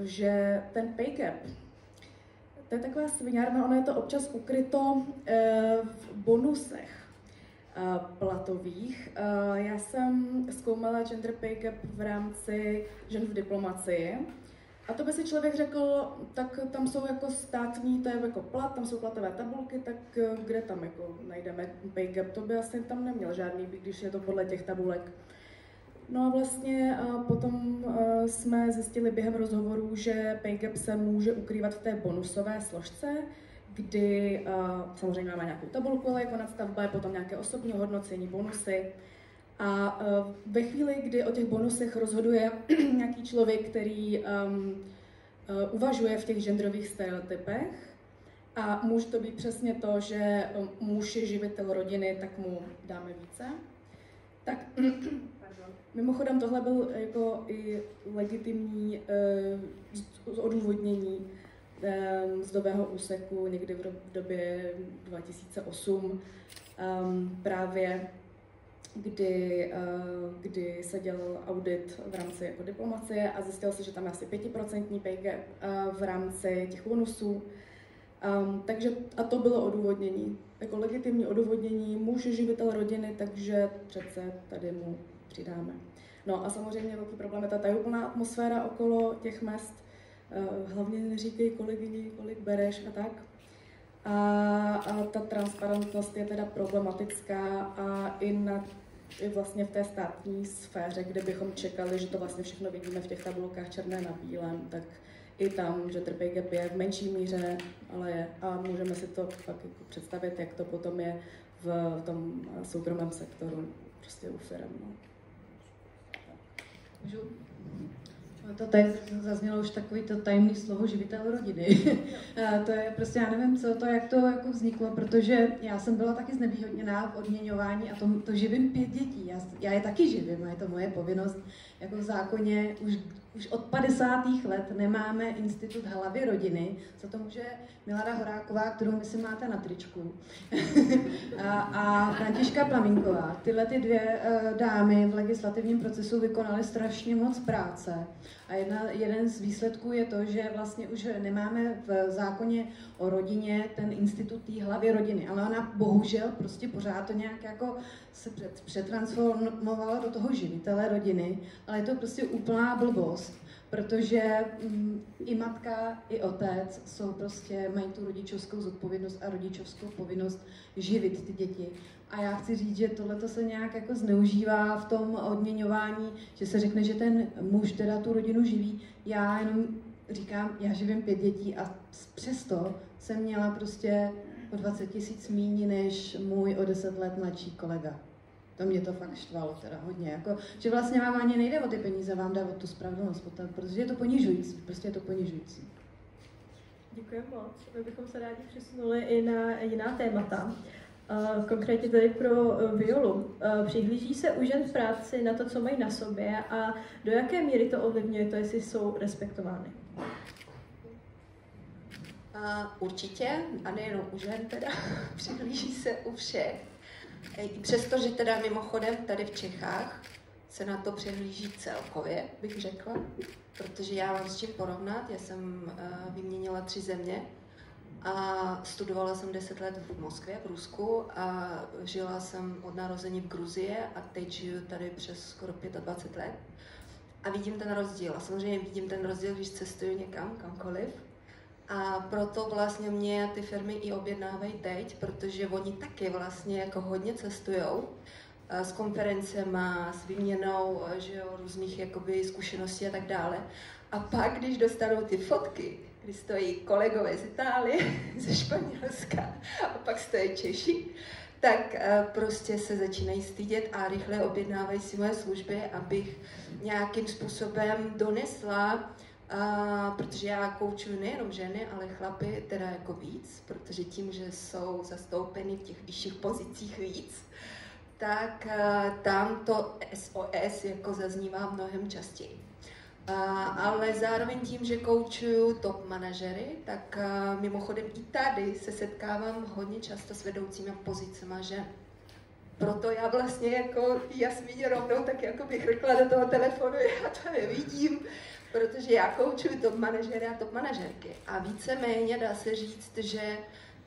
že ten pay gap, to je taková sviňárna, ono je to občas ukryto v bonusech platových. Já jsem zkoumala gender pay gap v rámci žen v diplomacii. A to by si člověk řekl, tak tam jsou jako státní, to je jako plat, tam jsou platové tabulky, tak kde tam jako najdeme pay gap, to by asi tam neměl žádný, když je to podle těch tabulek. No a vlastně potom jsme zjistili během rozhovorů, že pay gap se může ukrývat v té bonusové složce, kdy samozřejmě máme nějakou tabulku, ale jako nadstavba je potom nějaké osobní hodnocení, bonusy. A ve chvíli, kdy o těch bonusech rozhoduje nějaký člověk, který uvažuje v těch genderových stereotypech, a může to být přesně to, že muž je živitel rodiny, tak mu dáme více. Tak mimochodem tohle byl jako i legitimní odůvodnění mzdového úseku někdy v době 2008 právě kdy se dělal audit v rámci jako diplomacie a zjistil se, že tam je asi 5% pay gap v rámci těch bonusů. Takže a to bylo odůvodnění, jako legitimní odůvodnění, muž je živitel rodiny, takže přece tady mu přidáme. No a samozřejmě velký problém je ta tajuplná atmosféra okolo těch mezd, hlavně neříkej kolegyni, kolik bereš a tak. A ta transparentnost je teda problematická a i vlastně v té státní sféře, kde bychom čekali, že to vlastně všechno vidíme v těch tabulkách černé na bílém, tak i tam gender pay gap je v menší míře, ale je. A můžeme si to pak jako představit, jak to potom je v tom soukromém sektoru, prostě u firem. No. To tady zaznělo už takový to tajemný slovo živitel rodiny. To je prostě, já nevím, co to, jak to jako vzniklo, protože já jsem byla taky znevýhodněná v odměňování a to živím 5 dětí. Já je taky živím a je to moje povinnost jako v zákoně už už od 50. let nemáme institut hlavy rodiny, za to může Milada Horáková, kterou myslím máte na tričku, a Františka Plamínková. Tyhle ty dvě dámy v legislativním procesu vykonaly strašně moc práce. A jeden z výsledků je to, že vlastně už nemáme v zákoně o rodině ten institut té hlavy rodiny, ale ona bohužel prostě pořád to nějak jako se přetransformovala do toho živitele rodiny, ale je to prostě úplná blbost, protože i matka, i otec jsou prostě, mají tu rodičovskou zodpovědnost a rodičovskou povinnost živit ty děti. A já chci říct, že tohle se nějak jako zneužívá v tom odměňování, že se řekne, že ten muž teda tu rodinu živí. Já jenom říkám, já živím 5 dětí a přesto jsem měla prostě o 20 000 míň než můj o 10 let mladší kolega. To mě to fakt štvalo teda hodně, jako, že vlastně vám ani nejde o ty peníze, vám jde o tu spravedlnost, protože je to ponižující, prostě je to ponižující. Děkuji moc. My bychom se rádi přesunuli i na jiná témata. Konkrétně tady pro Violu. Přihlíží se u žen v práci na to, co mají na sobě a do jaké míry to ovlivňuje to, jestli jsou respektovány? Určitě, a nejenom u žen teda, přihlíží se u všech. I přesto, že teda mimochodem tady v Čechách se na to přihlíží celkově, bych řekla, protože já mám s čím porovnat. Já jsem vyměnila 3 země a studovala jsem 10 let v Moskvě, v Rusku a žila jsem od narození v Gruzii a teď žiju tady přes skoro 25 let. A vidím ten rozdíl. A samozřejmě vidím ten rozdíl, když cestuju někam, kamkoliv. A proto vlastně mě ty firmy i objednávají teď, protože oni taky vlastně jako hodně cestujou s konferencema, s výměnou, že jo, různých jakoby zkušeností a tak dále. A pak, když dostanou ty fotky, kdy stojí kolegové z Itálie, ze Španělska a pak stojí Češi, tak prostě se začínají stydět a rychle objednávají si moje služby, abych nějakým způsobem donesla, protože já koučuju nejenom ženy, ale chlapy teda jako víc, protože tím, že jsou zastoupeny v těch vyšších pozicích víc, tak tam to SOS jako zaznívá mnohem častěji. Ale zároveň tím, že koučuju top manažery, tak mimochodem i tady se setkávám hodně často s vedoucími pozicemi žen. Proto já vlastně jako Jasmíně rovnou tak jako bych řekla do toho telefonu, já to nevidím, protože já koučuju top manažery a top manažerky. A víceméně dá se říct, že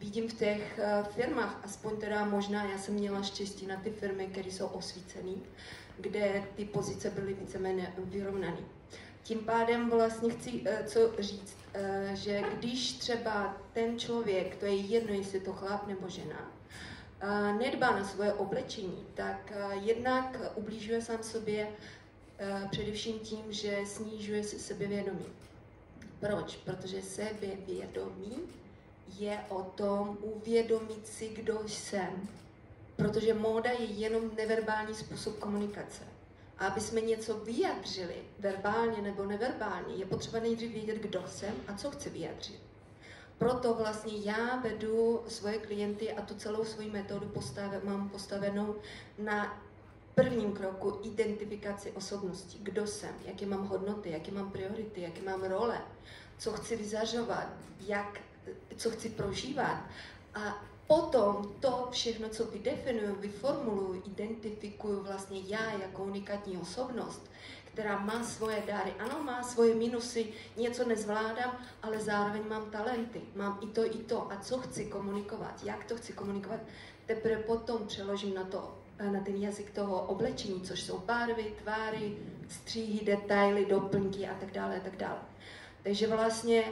vidím v těch firmách, aspoň teda možná, já jsem měla štěstí na ty firmy, které jsou osvícené, kde ty pozice byly víceméně vyrovnané. Tím pádem vlastně chci co říct, že když třeba ten člověk, to je jedno, jestli to chlap nebo žena, nedbá na svoje oblečení, tak jednak ubližuje sám sobě především tím, že snižuje si sebevědomí. Proč? Protože sebevědomí je o tom uvědomit si, kdo jsem. Protože móda je jenom neverbální způsob komunikace. A aby jsme něco vyjadřili, verbálně nebo neverbálně, je potřeba nejdřív vědět, kdo jsem a co chci vyjadřit. Proto vlastně já vedu svoje klienty a tu celou svoji metodu mám postavenou na prvním kroku identifikaci osobnosti. Kdo jsem, jaké mám hodnoty, jaké mám priority, jaké mám role, co chci vyzařovat, co chci prožívat. A potom to všechno, co vydefinuju, vyformuluju, identifikuju vlastně já jako unikátní osobnost, která má svoje dáry, ano, má svoje minusy, něco nezvládám, ale zároveň mám talenty, mám i to. A co chci komunikovat, jak to chci komunikovat, teprve potom přeložím na ten jazyk toho oblečení, což jsou barvy, tváry, stříhy, detaily, doplňky a tak dále, a tak dále. Takže vlastně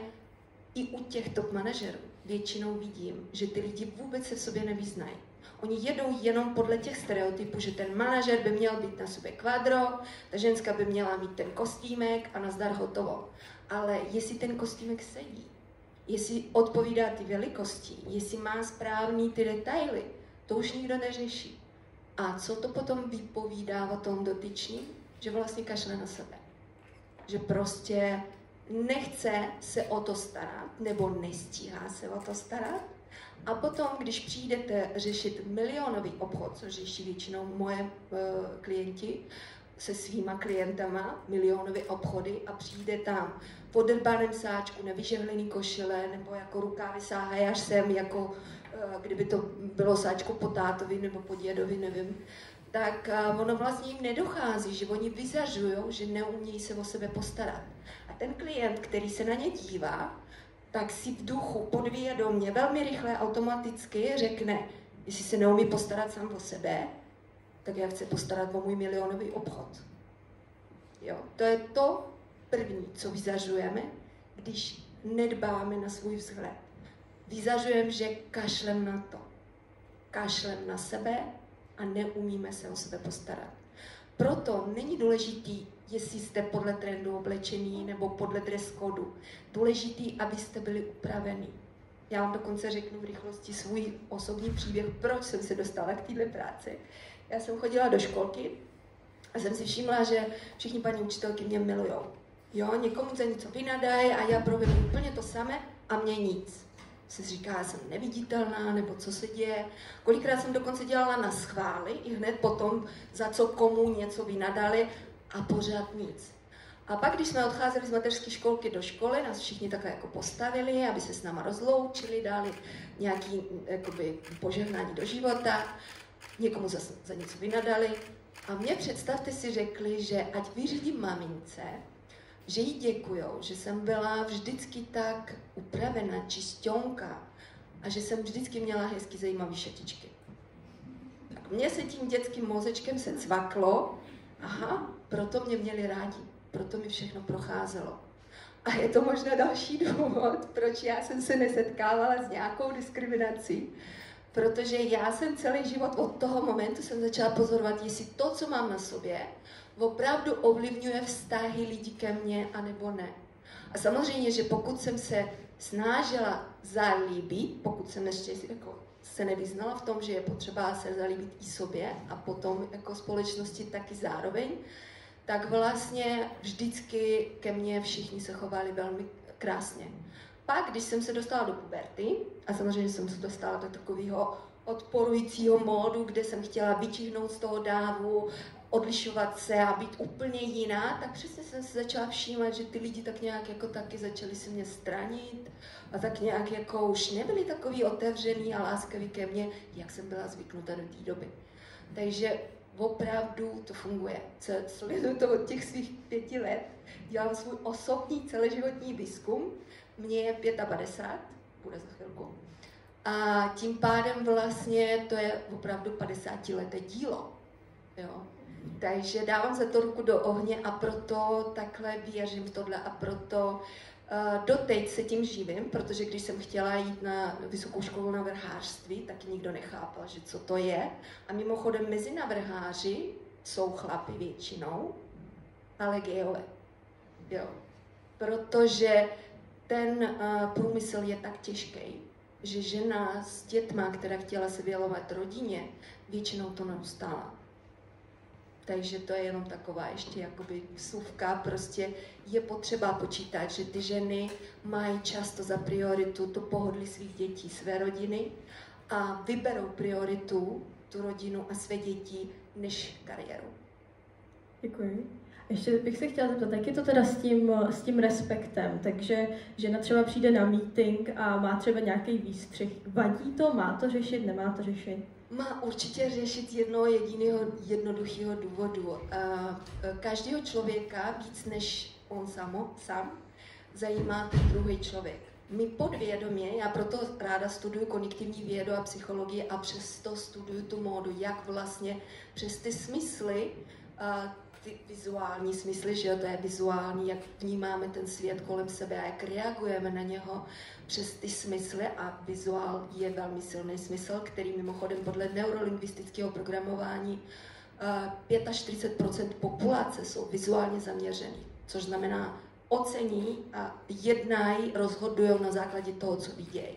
i u těch top manažerů většinou vidím, že ty lidi vůbec se v sobě nevyznají. Oni jedou jenom podle těch stereotypů, že ten manažer by měl být na sobě kvadro, ta ženská by měla mít ten kostýmek a nazdar hotovo. Ale jestli ten kostýmek sedí, jestli odpovídá ty velikosti, jestli má správný ty detaily, to už nikdo neřeší. A co to potom vypovídá o tom dotyčným? Že vlastně kašle na sebe. Že prostě nechce se o to starat, nebo nestíhá se o to starat. A potom, když přijdete řešit milionový obchod, což řeší většinou moje klienti, se svýma klientama, milionové obchody a přijde tam v podrbaném sáčku, nevyžehlený košile, nebo jako rukávy sáhají až sem, jako kdyby to bylo sáčko po tátovi nebo po dědovi, nevím, tak ono vlastně jim nedochází, že oni vyzařují, že neumějí se o sebe postarat. A ten klient, který se na ně dívá, tak si v duchu podvědomě velmi rychle automaticky řekne, jestli se neumí postarat sám o sebe, tak já chci postarat o můj milionový obchod. Jo, to je to první, co vyzařujeme, když nedbáme na svůj vzhled. Vyzařujeme, že kašlem na to. Kašlem na sebe a neumíme se o sebe postarat. Proto není důležitý, jestli jste podle trendu oblečený nebo podle dress codu. Důležitý, abyste byli upravení. Já vám dokonce řeknu v rychlosti svůj osobní příběh, proč jsem se dostala k této práci. Já jsem chodila do školky a jsem si všimla, že všichni paní učitelky mě milujou. Jo, někomu za něco vynadají a já provedu úplně to samé a mě nic. Se říká, jsem neviditelná, nebo co se děje. Kolikrát jsem dokonce dělala na schvály, i hned potom, za co komu něco vynadali a pořád nic. A pak, když jsme odcházeli z mateřské školky do školy, nás všichni takhle jako postavili, aby se s náma rozloučili, dali nějaký jakoby, požehnání do života, někomu za něco vynadali. A mě, představte si, řekli, že ať vyřídím mamince, že jí děkujou, že jsem byla vždycky tak upravená, čisťonka a že jsem vždycky měla hezky zajímavé šatičky. Tak mě se tím dětským mozečkem se cvaklo, aha, proto mě měli rádi, proto mi všechno procházelo. A je to možná další důvod, proč já jsem se nesetkávala s nějakou diskriminací, protože já jsem celý život od toho momentu jsem začala pozorovat, jestli to, co mám na sobě, opravdu ovlivňuje vztahy lidí ke mně, anebo ne. A samozřejmě, že pokud jsem se snažila zalíbit, pokud jsem ještě jako se nevyznala v tom, že je potřeba se zalíbit i sobě a potom jako společnosti taky zároveň, tak vlastně vždycky ke mně všichni se chovali velmi krásně. Pak, když jsem se dostala do puberty, a samozřejmě jsem se dostala do takového odporujícího módu, kde jsem chtěla vyčihnout z toho dávu, odlišovat se a být úplně jiná, tak přesně jsem se začala všímat, že ty lidi tak nějak jako taky začali se mě stranit a tak nějak jako už nebyli takový otevřený a láskaví ke mně, jak jsem byla zvyknuta do té doby. Takže opravdu to funguje. Sleduju to od těch svých 5 let, dělám svůj osobní celoživotní výzkum, mně je 55, bude za chvilku. A tím pádem vlastně to je opravdu 50leté dílo. Jo? Takže dávám za to ruku do ohně a proto takhle věřím v tohle a proto doteď se tím živím, protože když jsem chtěla jít na vysokou školu na vrhářství, taky nikdo nechápal, že co to je. A mimochodem mezi navrháři jsou chlapi většinou, ale gejové. Jo. Protože ten průmysl je tak těžký, že žena s dětma, která chtěla se věnovat rodině, většinou to neustála. Takže to je jenom taková ještě jakoby vsuvka, prostě je potřeba počítat, že ty ženy mají často za prioritu to pohodlí svých dětí, své rodiny a vyberou prioritu, tu rodinu a své děti, než kariéru. Děkuji. Ještě bych se chtěla zeptat, jak je to teda s tím respektem? Takže žena třeba přijde na meeting a má třeba nějaký výstřih. Vadí to? Má to řešit? Nemá to řešit? Má určitě řešit jednoho jediného jednoduchého důvodu. Každého člověka víc než on sám zajímá ten druhý člověk. My podvědomě, já proto ráda studuju kognitivní vědu a psychologii a přesto studuju tu módu, jak vlastně přes ty smysly, ty vizuální smysly, že jo, to je vizuální, jak vnímáme ten svět kolem sebe a jak reagujeme na něho přes ty smysly a vizuál je velmi silný smysl, který mimochodem podle neurolingvistického programování 45% populace jsou vizuálně zaměřený, což znamená ocení a jednají, rozhodují na základě toho, co vidějí.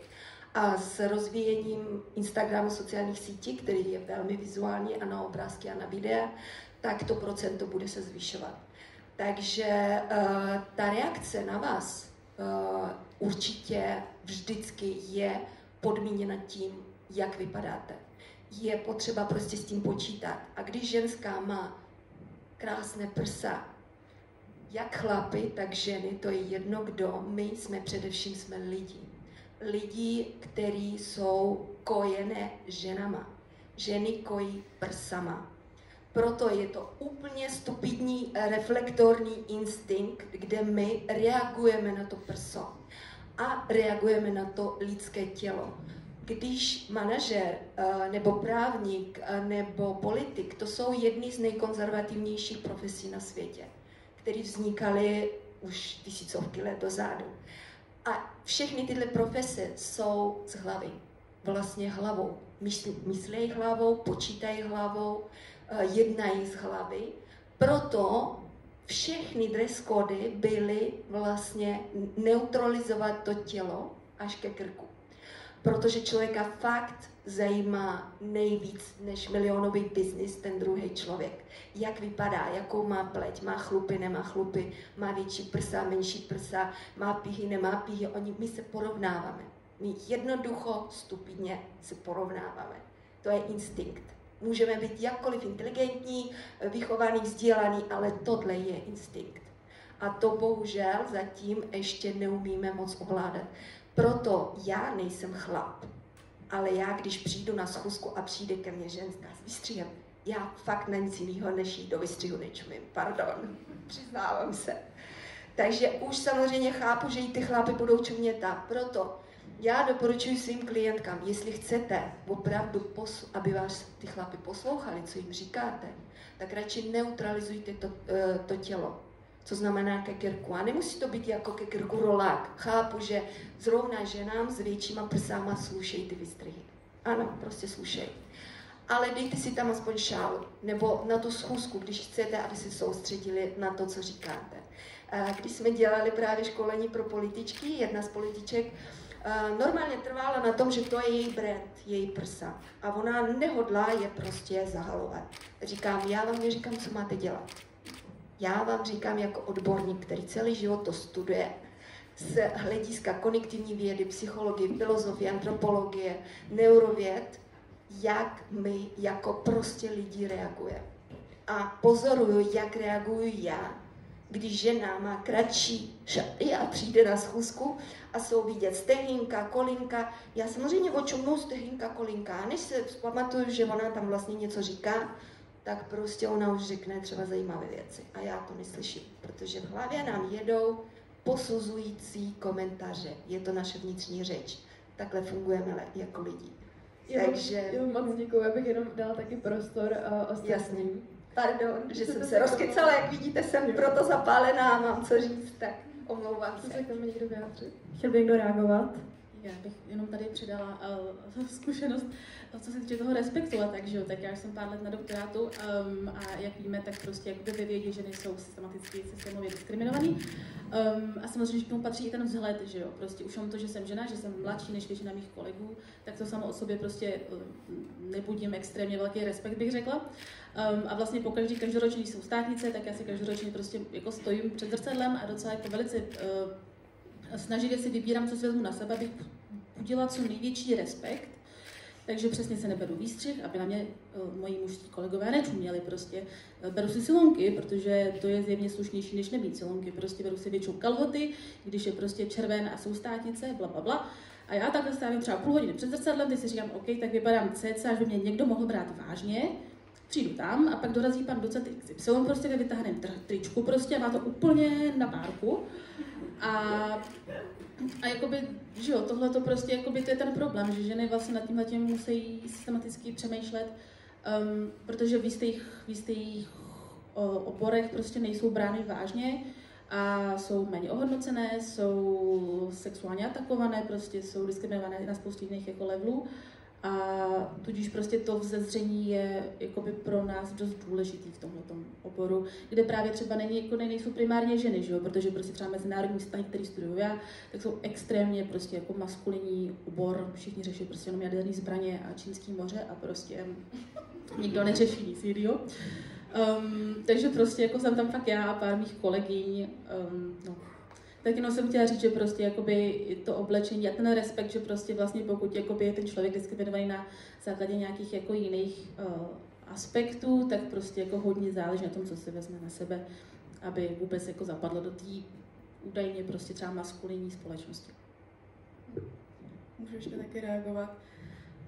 A s rozvíjením Instagramu, sociálních sítí, který je velmi vizuální a na obrázky a na videa, tak to procento bude se zvyšovat. Takže ta reakce na vás určitě vždycky je podmíněna tím, jak vypadáte. Je potřeba prostě s tím počítat. A když ženská má krásné prsa. Jak chlapy, tak ženy, to je jedno kdo, my jsme především lidi. Lidi, kteří jsou kojené ženama. Ženy kojí prsama. Proto je to úplně stupidní reflektorní instinkt, kde my reagujeme na to prso a reagujeme na to lidské tělo. Když manažer nebo právník nebo politik, to jsou jedny z nejkonzervativnějších profesí na světě, které vznikaly už tisícovky let dozadu. A všechny tyhle profese jsou z hlavy, vlastně hlavou. Myslejí hlavou, počítají hlavou, jednají z hlavy. Proto všechny dress kódy byly vlastně neutralizovat to tělo až ke krku. Protože člověka fakt zajímá nejvíc než milionový biznis ten druhý člověk. Jak vypadá, jakou má pleť, má chlupy, nemá chlupy, má větší prsa, menší prsa, má pihy, nemá pihy. My se porovnáváme. My jednoducho, stupidně se porovnáváme. To je instinkt. Můžeme být jakkoliv inteligentní, vychovaný, vzdělaný, ale tohle je instinkt. A to bohužel zatím ještě neumíme moc ovládat. Proto já nejsem chlap, ale já, když přijdu na schůzku a přijde ke mně ženská s výstřihem, já fakt na nic jiného než jít do výstřihu nečumím. Pardon, přiznávám se. Takže už samozřejmě chápu, že i ty chlapy budou čumět a proto já doporučuji svým klientkám, jestli chcete opravdu, aby vás ty chlapy poslouchali, co jim říkáte, tak radši neutralizujte to tělo. Co znamená ke krku. A nemusí to být jako ke krku rolák. Chápu, že zrovna ženám s většíma prsama slušejí ty výstřihy. Ano, prostě slušejí. Ale dejte si tam aspoň šál, nebo na tu schůzku, když chcete, aby se soustředili na to, co říkáte. Když jsme dělali právě školení pro političky, jedna z političek normálně trvala na tom, že to je její brand, její prsa. A ona nehodlá je prostě zahalovat. Říkám, já vám neříkám, co máte dělat. Já vám říkám jako odborník, který celý život to studuje, z hlediska kognitivní vědy, psychologie, filozofie, antropologie, neurověd, jak my jako prostě lidi reagujeme. A pozoruju, jak reaguju já, když žena má kratší šaty a přijde na schůzku a jsou vidět stehínka, kolinka. Já samozřejmě očumnu stehínka, kolinka. A než se vzpamatuju, že ona tam vlastně něco říká, tak prostě ona už řekne třeba zajímavé věci. A já to neslyším, protože v hlavě nám jedou posuzující komentáře. Je to naše vnitřní řeč. Takhle fungujeme jako lidi. Takže... Jo, moc děkuji, abych jenom dala taky prostor ostatním. Jasně. Pardon, že jsem se rozkycala, jak vidíte, jsem proto zapálená a mám co říct, tak omlouvám se. Co se k tomu někdo vyjádřit? Chtěl by někdo reagovat? Já bych jenom tady přidala zkušenost, co se týče toho respektu a tak, že jo, tak já jsem pár let na doktorátu a jak víme, tak prostě jakoby ve vědě ženy jsou systematicky systémově diskriminovaný a samozřejmě, že k tomu patří i ten vzhled, že jo, prostě už jenom to, že jsem žena, že jsem mladší než většina mých kolegů, tak to samo o sobě prostě nebudím extrémně velký respekt, bych řekla. A vlastně každoročně, když jsou státnice, tak já si každoročně prostě jako stojím před zrcadlem a docela jako velice snaživě si vybírám, co si vezmu na sebe, abych udělala co největší respekt. Takže přesně se neberu výstřih, aby na mě moji mužští kolegové nečuměli prostě. Beru si silonky, protože to je zjevně slušnější, než nebýt silonky. Prostě beru si většinou kalhoty, když je prostě červen a jsou státnice, blablabla. A já takhle stávím třeba půl hodiny před zrcadlem, teď si říkám, OK, tak vypadám cca, až by mě někdo mohl brát vážně. Přijdu tam a pak dorazí pan docent XY prostě ve vytáhném tričku prostě a má to úplně na párku. A jakoby, že jo, tohle to prostě, jakoby to je ten problém, že ženy vlastně nad tímhletím musí systematicky přemýšlet, protože v jistých oborech prostě nejsou brány vážně a jsou méně ohodnocené, jsou sexuálně atakované, prostě jsou diskriminované na spoustě jiných jako levelů. A tudíž prostě to vzezření je jakoby pro nás dost důležitý v tomhletom oboru, kde právě třeba nejsou primárně ženy, že jo? Protože prostě třeba mezinárodní vztahy, který studuju já, tak jsou extrémně prostě jako maskulinní obor, všichni řeší prostě jenom jaderné zbraně a Čínský moře a prostě nikdo neřeší nic jiného. Takže prostě jako jsem tam fakt já a pár mých kolegyň, no. Tak jenom jsem chtěla říct, že prostě jakoby to oblečení a ten respekt, že prostě vlastně pokud jakoby je ten člověk diskriminovaný na základě nějakých jako jiných aspektů, tak prostě jako hodně záleží na tom, co si vezme na sebe, aby vůbec jako zapadlo do té údajně prostě třeba maskulinní společnosti. Můžu ještě taky reagovat.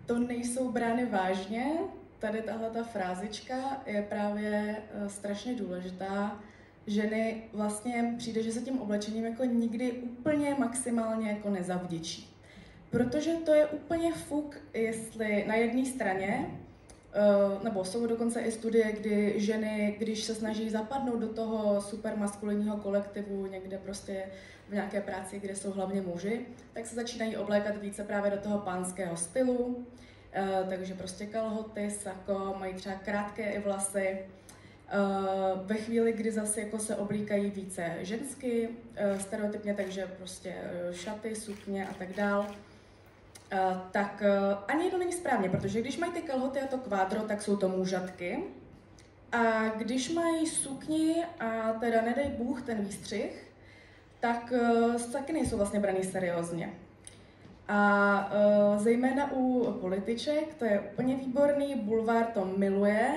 To nejsou brány vážně. Tady tahle ta frázička je právě strašně důležitá. Ženy vlastně přijde, že se tím oblečením jako nikdy úplně maximálně jako nezavděčí. Protože to je úplně fuk, jestli na jedné straně, nebo jsou dokonce i studie, kdy ženy, když se snaží zapadnout do toho supermaskulinního kolektivu, někde prostě v nějaké práci, kde jsou hlavně muži, tak se začínají oblékat více právě do toho pánského stylu, takže prostě kalhoty, sako, mají třeba krátké i vlasy. Ve chvíli, kdy zase jako se oblíkají více žensky, stereotypně, takže prostě šaty, sukně a tak dál, tak ani to není správně, protože když mají ty kalhoty a to kvádro, tak jsou to mužatky. A když mají sukni a teda nedej Bůh ten výstřih, tak taky nejsou vlastně braný seriózně. A zejména u političek, to je úplně výborný, bulvár to miluje.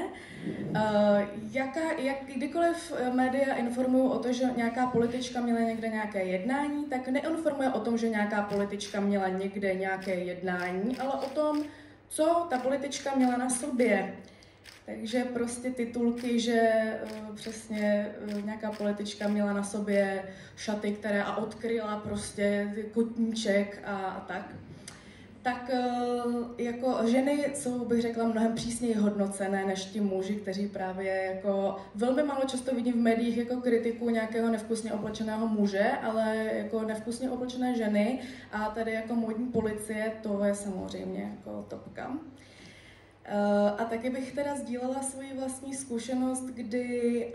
Kdykoliv média informují o to, že nějaká politička měla někde nějaké jednání, tak neinformuje o tom, že nějaká politička měla někde nějaké jednání, ale o tom, co ta politička měla na sobě. Takže prostě titulky, že přesně nějaká politička měla na sobě šaty, které a odkryla prostě kotníček a tak. Tak jako ženy jsou, bych řekla, mnohem přísněji hodnocené než ti muži, kteří právě jako velmi málo často vidím v médiích jako kritiku nějakého nevkusně oblečeného muže, ale jako nevkusně oblečené ženy a tady jako módní policie, to je samozřejmě jako topka. A taky bych teda sdílela svoji vlastní zkušenost, kdy,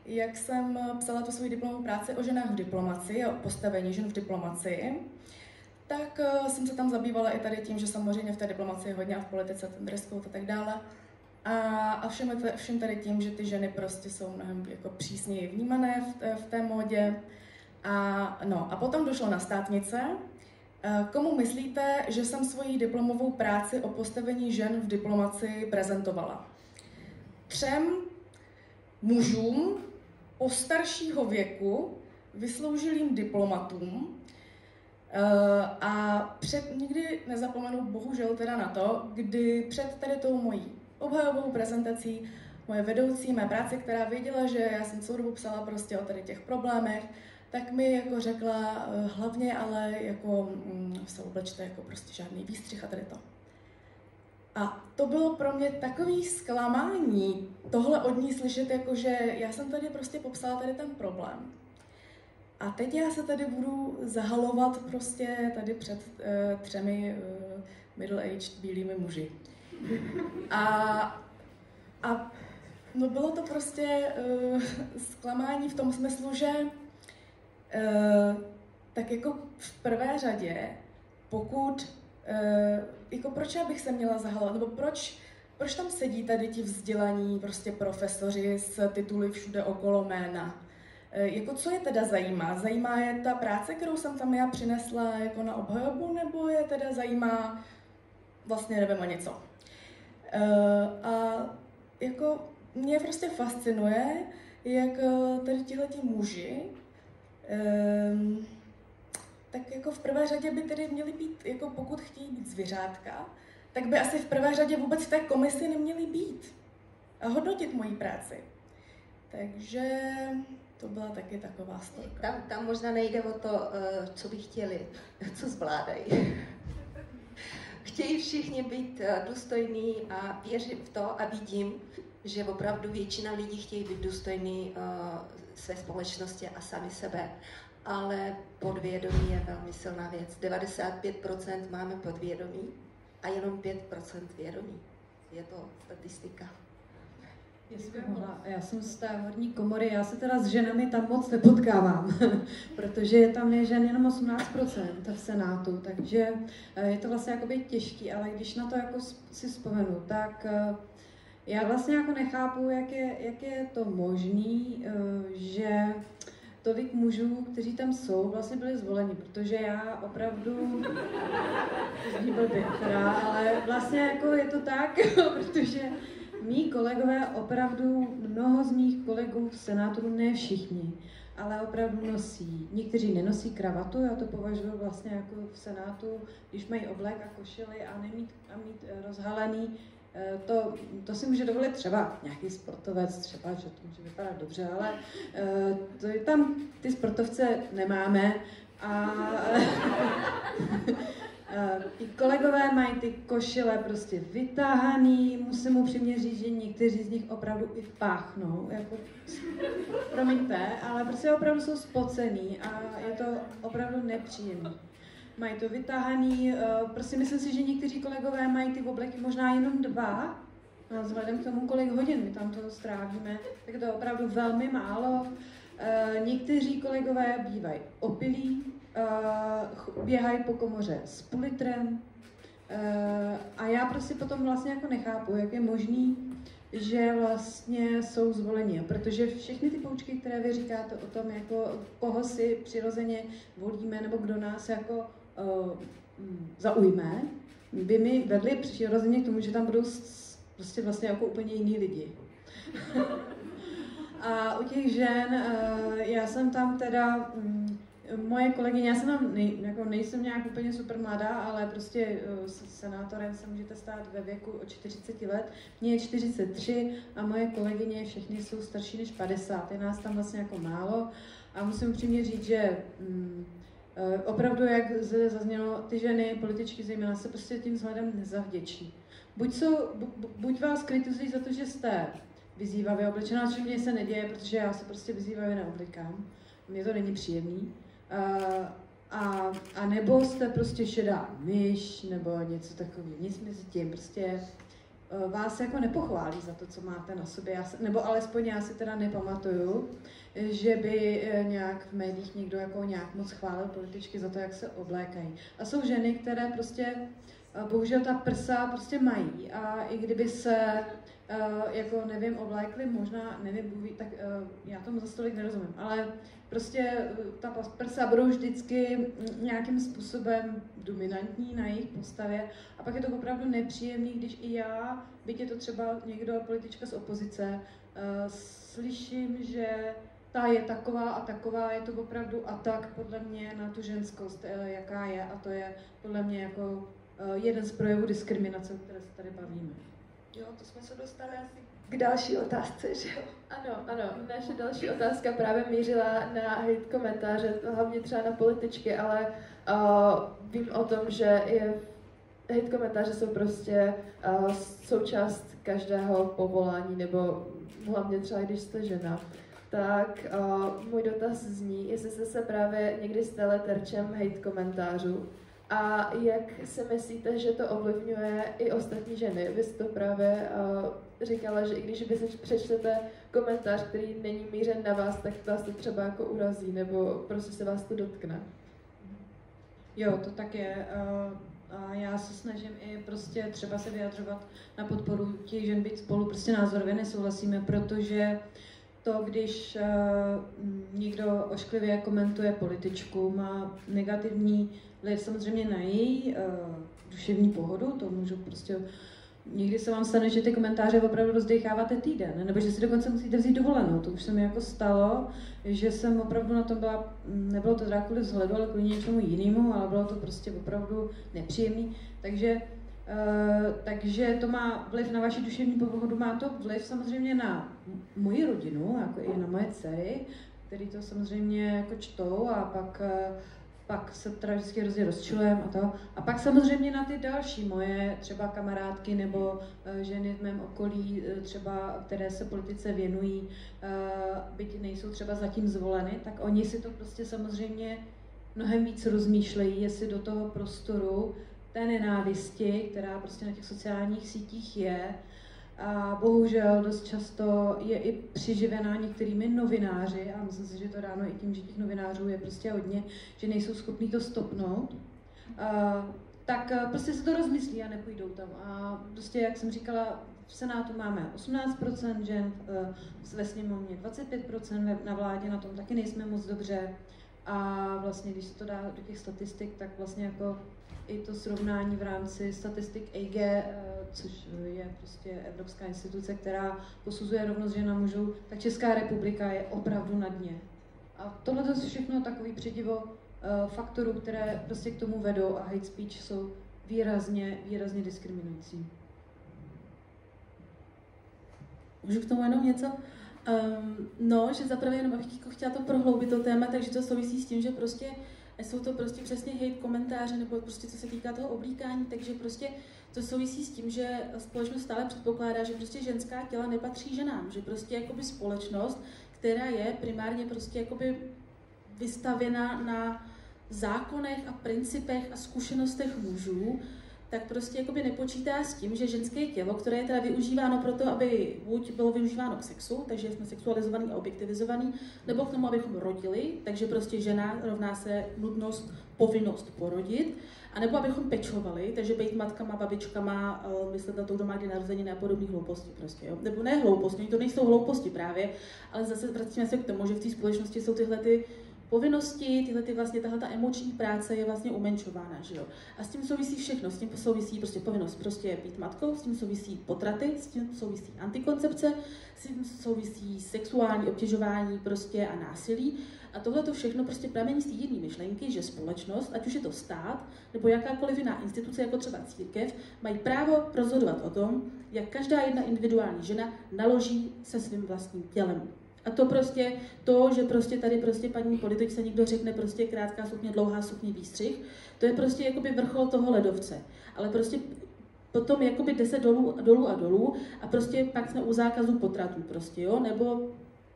jak jsem psala tu svoji diplomovou práci o ženách v diplomacii, o postavení žen v diplomacii, tak jsem se tam zabývala i tady tím, že samozřejmě v té diplomacii hodně a v politice ten dress code a tak dále. A všem tady tím, že ty ženy prostě jsou mnohem jako přísněji vnímané v té módě. A potom došlo na státnice. Komu myslíte, že jsem svoji diplomovou práci o postavení žen v diplomacii prezentovala? 3 mužům postaršího věku, vysloužilým diplomatům, a nikdy nezapomenu bohužel teda na to, kdy před tady tou mojí obhajovou prezentací moje vedoucí mé práce, která věděla, že já jsem celou dobu psala prostě o tady těch problémech, tak mi jako řekla hlavně, ale jako se oblečte jako prostě žádný výstřih a tady to. A to bylo pro mě takový zklamání tohle od ní slyšet, jako že já jsem tady prostě popsala tady ten problém. A teď já se tady budu zahalovat prostě tady před 3 middle-aged bílými muži. A no bylo to prostě zklamání v tom smyslu, že tak jako v prvé řadě, pokud, jako proč já bych se měla zahalovat, nebo proč tam sedí tady ti vzdělaní prostě profesoři s tituly všude okolo jména? Jako co je teda zajímá? Zajímá je ta práce, kterou jsem tam já přinesla jako na obhajobu, nebo je teda zajímá vlastně nevím ani co? A jako mě prostě fascinuje, jak tady tihleti muži, tak jako v prvé řadě by tedy měli být, jako pokud chtějí být zvířátka, tak by asi v prvé řadě vůbec v té komisi neměli být a hodnotit moji práci. Takže to byla taky taková storka. Tam možná nejde o to, co by chtěli, co zvládají. Chtějí všichni být důstojní a věřím v to a vidím, že opravdu většina lidí chtějí být důstojní své společnosti a sami sebe. Ale podvědomí je velmi silná věc. 95% máme podvědomí a jenom 5% vědomí. Je to statistika. Já jsem z té horní komory, já se teda s ženami tam moc nepotkávám, protože tam je žen jenom 18% v Senátu, takže je to vlastně jakoby těžký, ale když na to jako si vzpomenu, tak já vlastně jako nechápu, jak je to možný, že tolik mužů, kteří tam jsou, vlastně byli zvoleni, protože já opravdu, to zní blbě teda, ale vlastně jako je to tak, protože Mí kolegové, opravdu mnoho z mých kolegů v Senátu, ne všichni, ale opravdu nosí. Někteří nenosí kravatu, já to považuji vlastně jako v Senátu, když mají oblek a košili a mít rozhalený, to si může dovolit třeba nějaký sportovec, třeba, že to může vypadat dobře, ale tam ty sportovce nemáme a i kolegové mají ty košile prostě vytáhaný, musím upřímně říct, že někteří z nich opravdu i páchnou, jako, promiňte, ale prostě opravdu jsou spocený a je to opravdu nepříjemné. Mají to vytáhaný, prostě myslím si, že někteří kolegové mají ty obleky možná jenom 2, a vzhledem k tomu, kolik hodin my tam to strávíme, tak to je opravdu velmi málo. Někteří kolegové bývají opilí, běhají po komoře s půl litrem a já prostě potom vlastně jako nechápu, jak je možný, že vlastně jsou zvoleni, protože všechny ty poučky, které vy říkáte o tom, jako koho si přirozeně volíme nebo kdo nás jako zaujme, by mi vedli přirozeně k tomu, že tam budou prostě vlastně jako úplně jiný lidi. A u těch žen, já jsem tam teda, moje kolegyně, já jsem tam, nejsem nějak úplně super mladá, ale prostě senátorem se můžete stát ve věku od 40 let. Mně je 43 a moje kolegyně všechny jsou starší než 50, je nás tam vlastně jako málo. A musím upřímně říct, že opravdu, jak zde zaznělo, ty ženy, političky zejména, se prostě tím vzhledem nezavděčí. Buď vás kritizují za to, že jste vyzývavě oblečená, což mně se neděje, protože já se prostě vyzývavě neoblikám. Mně to není příjemný. A nebo jste prostě šedá myš, nebo něco takového, nic mezi tím. Prostě vás jako nepochválí za to, co máte na sobě. Nebo alespoň já si teda nepamatuju, že by nějak v médiích někdo jako nějak moc chválil političky za to, jak se oblékají. A jsou ženy, které prostě bohužel ta prsa prostě mají a i kdyby se jako nevím, oblékli, možná, nevím, tak já tomu za tolik nerozumím, ale prostě ta prsa budou vždycky nějakým způsobem dominantní na jejich postavě a pak je to opravdu nepříjemný, když i já, byť je to třeba někdo, politička z opozice, slyším, že ta je taková, je to opravdu atak podle mě na tu ženskost, jaká je a to je podle mě jako jeden z projevů diskriminace, o které se tady bavíme. Jo, to jsme se dostali asi k další otázce, že jo? Ano, naše další otázka právě mířila na hate komentáře, hlavně třeba na političky, ale vím o tom, že hate komentáře jsou prostě součást každého povolání, nebo hlavně třeba když jste žena. Tak můj dotaz zní, jestli jste se právě někdy stali terčem hate komentářů a jak si myslíte, že to ovlivňuje i ostatní ženy? Vy jste to právě říkala, že i když vy si přečtete komentář, který není mířen na vás, tak vás to třeba jako urazí, nebo prostě se vás to dotkne. Jo, to tak je. A já se snažím i prostě třeba se vyjadřovat na podporu těch žen, být spolu prostě názorově nesouhlasíme, protože to, když někdo ošklivě komentuje političku, má negativní vliv samozřejmě na její duševní pohodu, to můžu prostě, někdy se vám stane, že ty komentáře opravdu rozdecháváte týden, nebo že si dokonce musíte vzít dovolenou, to už se mi jako stalo, že jsem opravdu na tom byla, nebylo to teda kvůli vzhledu, ale kvůli něčemu jinému, ale bylo to prostě opravdu nepříjemný, takže to má vliv na vaši duševní pohodu, má to vliv samozřejmě na moji rodinu, jako i na moje dcery, který to samozřejmě jako čtou a pak se teda vždycky hrozně rozčilujeme a to. A pak samozřejmě na ty další moje třeba kamarádky nebo ženy v mém okolí, třeba, které se politice věnují, byť nejsou třeba zatím zvoleny, tak oni si to prostě samozřejmě mnohem víc rozmýšlejí, jestli do toho prostoru té nenávisti, která prostě na těch sociálních sítích je, a bohužel dost často je i přiživená některými novináři, a myslím si, že to dáno i tím, že těch novinářů je prostě hodně, že nejsou schopní to stopnout, tak prostě se to rozmyslí a nepůjdou tam. A prostě, jak jsem říkala, v Senátu máme 18% žen, ve sněmovně 25%, na vládě na tom taky nejsme moc dobře. A vlastně, když se to dá do těch statistik, tak vlastně jako i to srovnání v rámci statistik EIGE, což je prostě evropská instituce, která posuzuje rovnost žen a mužů, tak Česká republika je opravdu na dně. A tohle to je všechno takový předivo faktorů, které prostě k tomu vedou a hate speech jsou výrazně diskriminující. Můžu k tomu jenom něco? No, že zaprvé jenom abych chtěla to prohloubit to téma, takže to souvisí s tím, že prostě jsou to prostě přesně hate komentáře, nebo prostě co se týká toho oblíkání, takže prostě to souvisí s tím, že společnost stále předpokládá, že prostě ženská těla nepatří ženám, že prostě jakoby společnost, která je primárně prostě jakoby vystavěna na zákonech a principech a zkušenostech mužů, tak prostě jakoby nepočítá s tím, že ženské tělo, které je teda využíváno proto, aby buď bylo využíváno k sexu, takže jsme sexualizovaný a objektivizovaný, nebo k tomu, abychom rodili, takže prostě žena rovná se nutnost, povinnost porodit, anebo abychom pečovali, takže být matkama, babičkama, myslet na to, kdo má kdy narozeniny a podobné hlouposti prostě, jo. Nebo ne hlouposti, to nejsou hlouposti právě, ale zase vracíme se k tomu, že v té společnosti jsou tyhle ty povinnosti, tahle emoční práce je vlastně umenšována, že jo. A s tím souvisí všechno, s tím souvisí prostě povinnost prostě být matkou, s tím souvisí potraty, s tím souvisí antikoncepce, s tím souvisí sexuální obtěžování prostě a násilí. A tohle to všechno prostě pramení z té jedné myšlenky, že společnost, ať už je to stát, nebo jakákoliv jiná instituce, jako třeba církev, mají právo rozhodovat o tom, jak každá jedna individuální žena naloží se svým vlastním tělem. A to prostě, že prostě tady prostě paní političce někdo řekne prostě krátká sukně, dlouhá sukně, výstřih, to je prostě jakoby vrchol toho ledovce. Ale prostě potom jakoby jde se dolů a prostě pak jsme u zákazu potratů prostě, jo,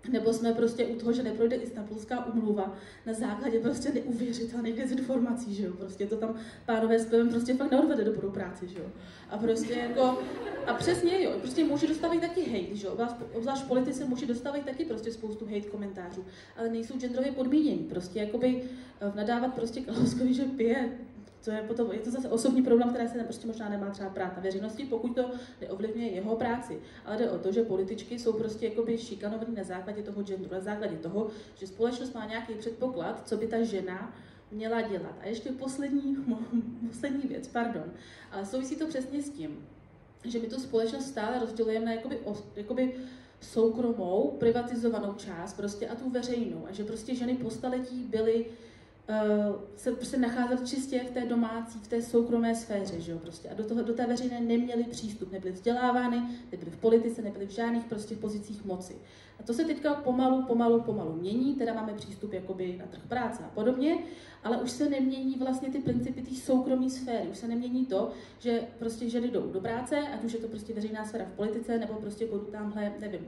nebo jsme prostě u toho, že neprojde Istanbulská úmluva na základě prostě neuvěřitelných dezinformací, že jo, prostě to tam pánové s pivem prostě fakt neodvede dobrou práci, že jo. A prostě jako, a přesně jo, prostě muži dostávají taky hate, že jo, obzvlášť politici muži dostávají taky prostě spoustu hate komentářů, ale nejsou genderově podmínění, prostě jakoby nadávat prostě Kalouskovi, že pije, co je potom, je to zase osobní problém, který se prostě možná nemá třeba brát na veřejnosti, pokud to neovlivňuje jeho práci. Ale jde o to, že političky jsou prostě jakoby šikanovaný na základě toho genderu, na základě toho, že společnost má nějaký předpoklad, co by ta žena měla dělat. A ještě poslední věc, pardon. Ale souvisí to přesně s tím, že my tu společnost stále rozdělujeme na jakoby soukromou, privatizovanou část prostě a tu veřejnou. A že prostě ženy po staletí byly se prostě nacházet čistě v té domácí, v té soukromé sféře, že jo, prostě. A do té veřejné neměli přístup, nebyly vzdělávány, nebyly v politice, nebyly v žádných prostě pozicích moci. A to se teďka pomalu mění, teda máme přístup jakoby na trh práce a podobně, ale už se nemění vlastně ty principy té soukromé sféry, už se nemění to, že prostě ženy jdou do práce, ať už je to prostě veřejná sféra v politice, nebo prostě půjdu tamhle, nevím,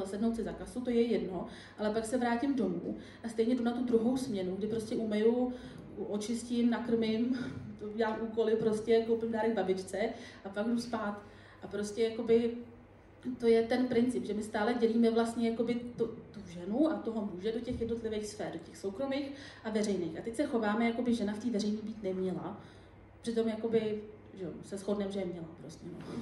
sednout si za kasu, to je jedno, ale pak se vrátím domů a stejně jdu na tu druhou směnu, kdy prostě umeju, očistím, nakrmím, dělám úkoly, prostě koupím dárek babičce a pak jdu spát. A prostě jakoby to je ten princip, že my stále dělíme vlastně jakoby tu ženu a toho muže do těch jednotlivých sfér, do těch soukromých a veřejných. A teď se chováme, jakoby žena v té veřejné být neměla, přitom jakoby, že se shodneme, že je měla prostě, no.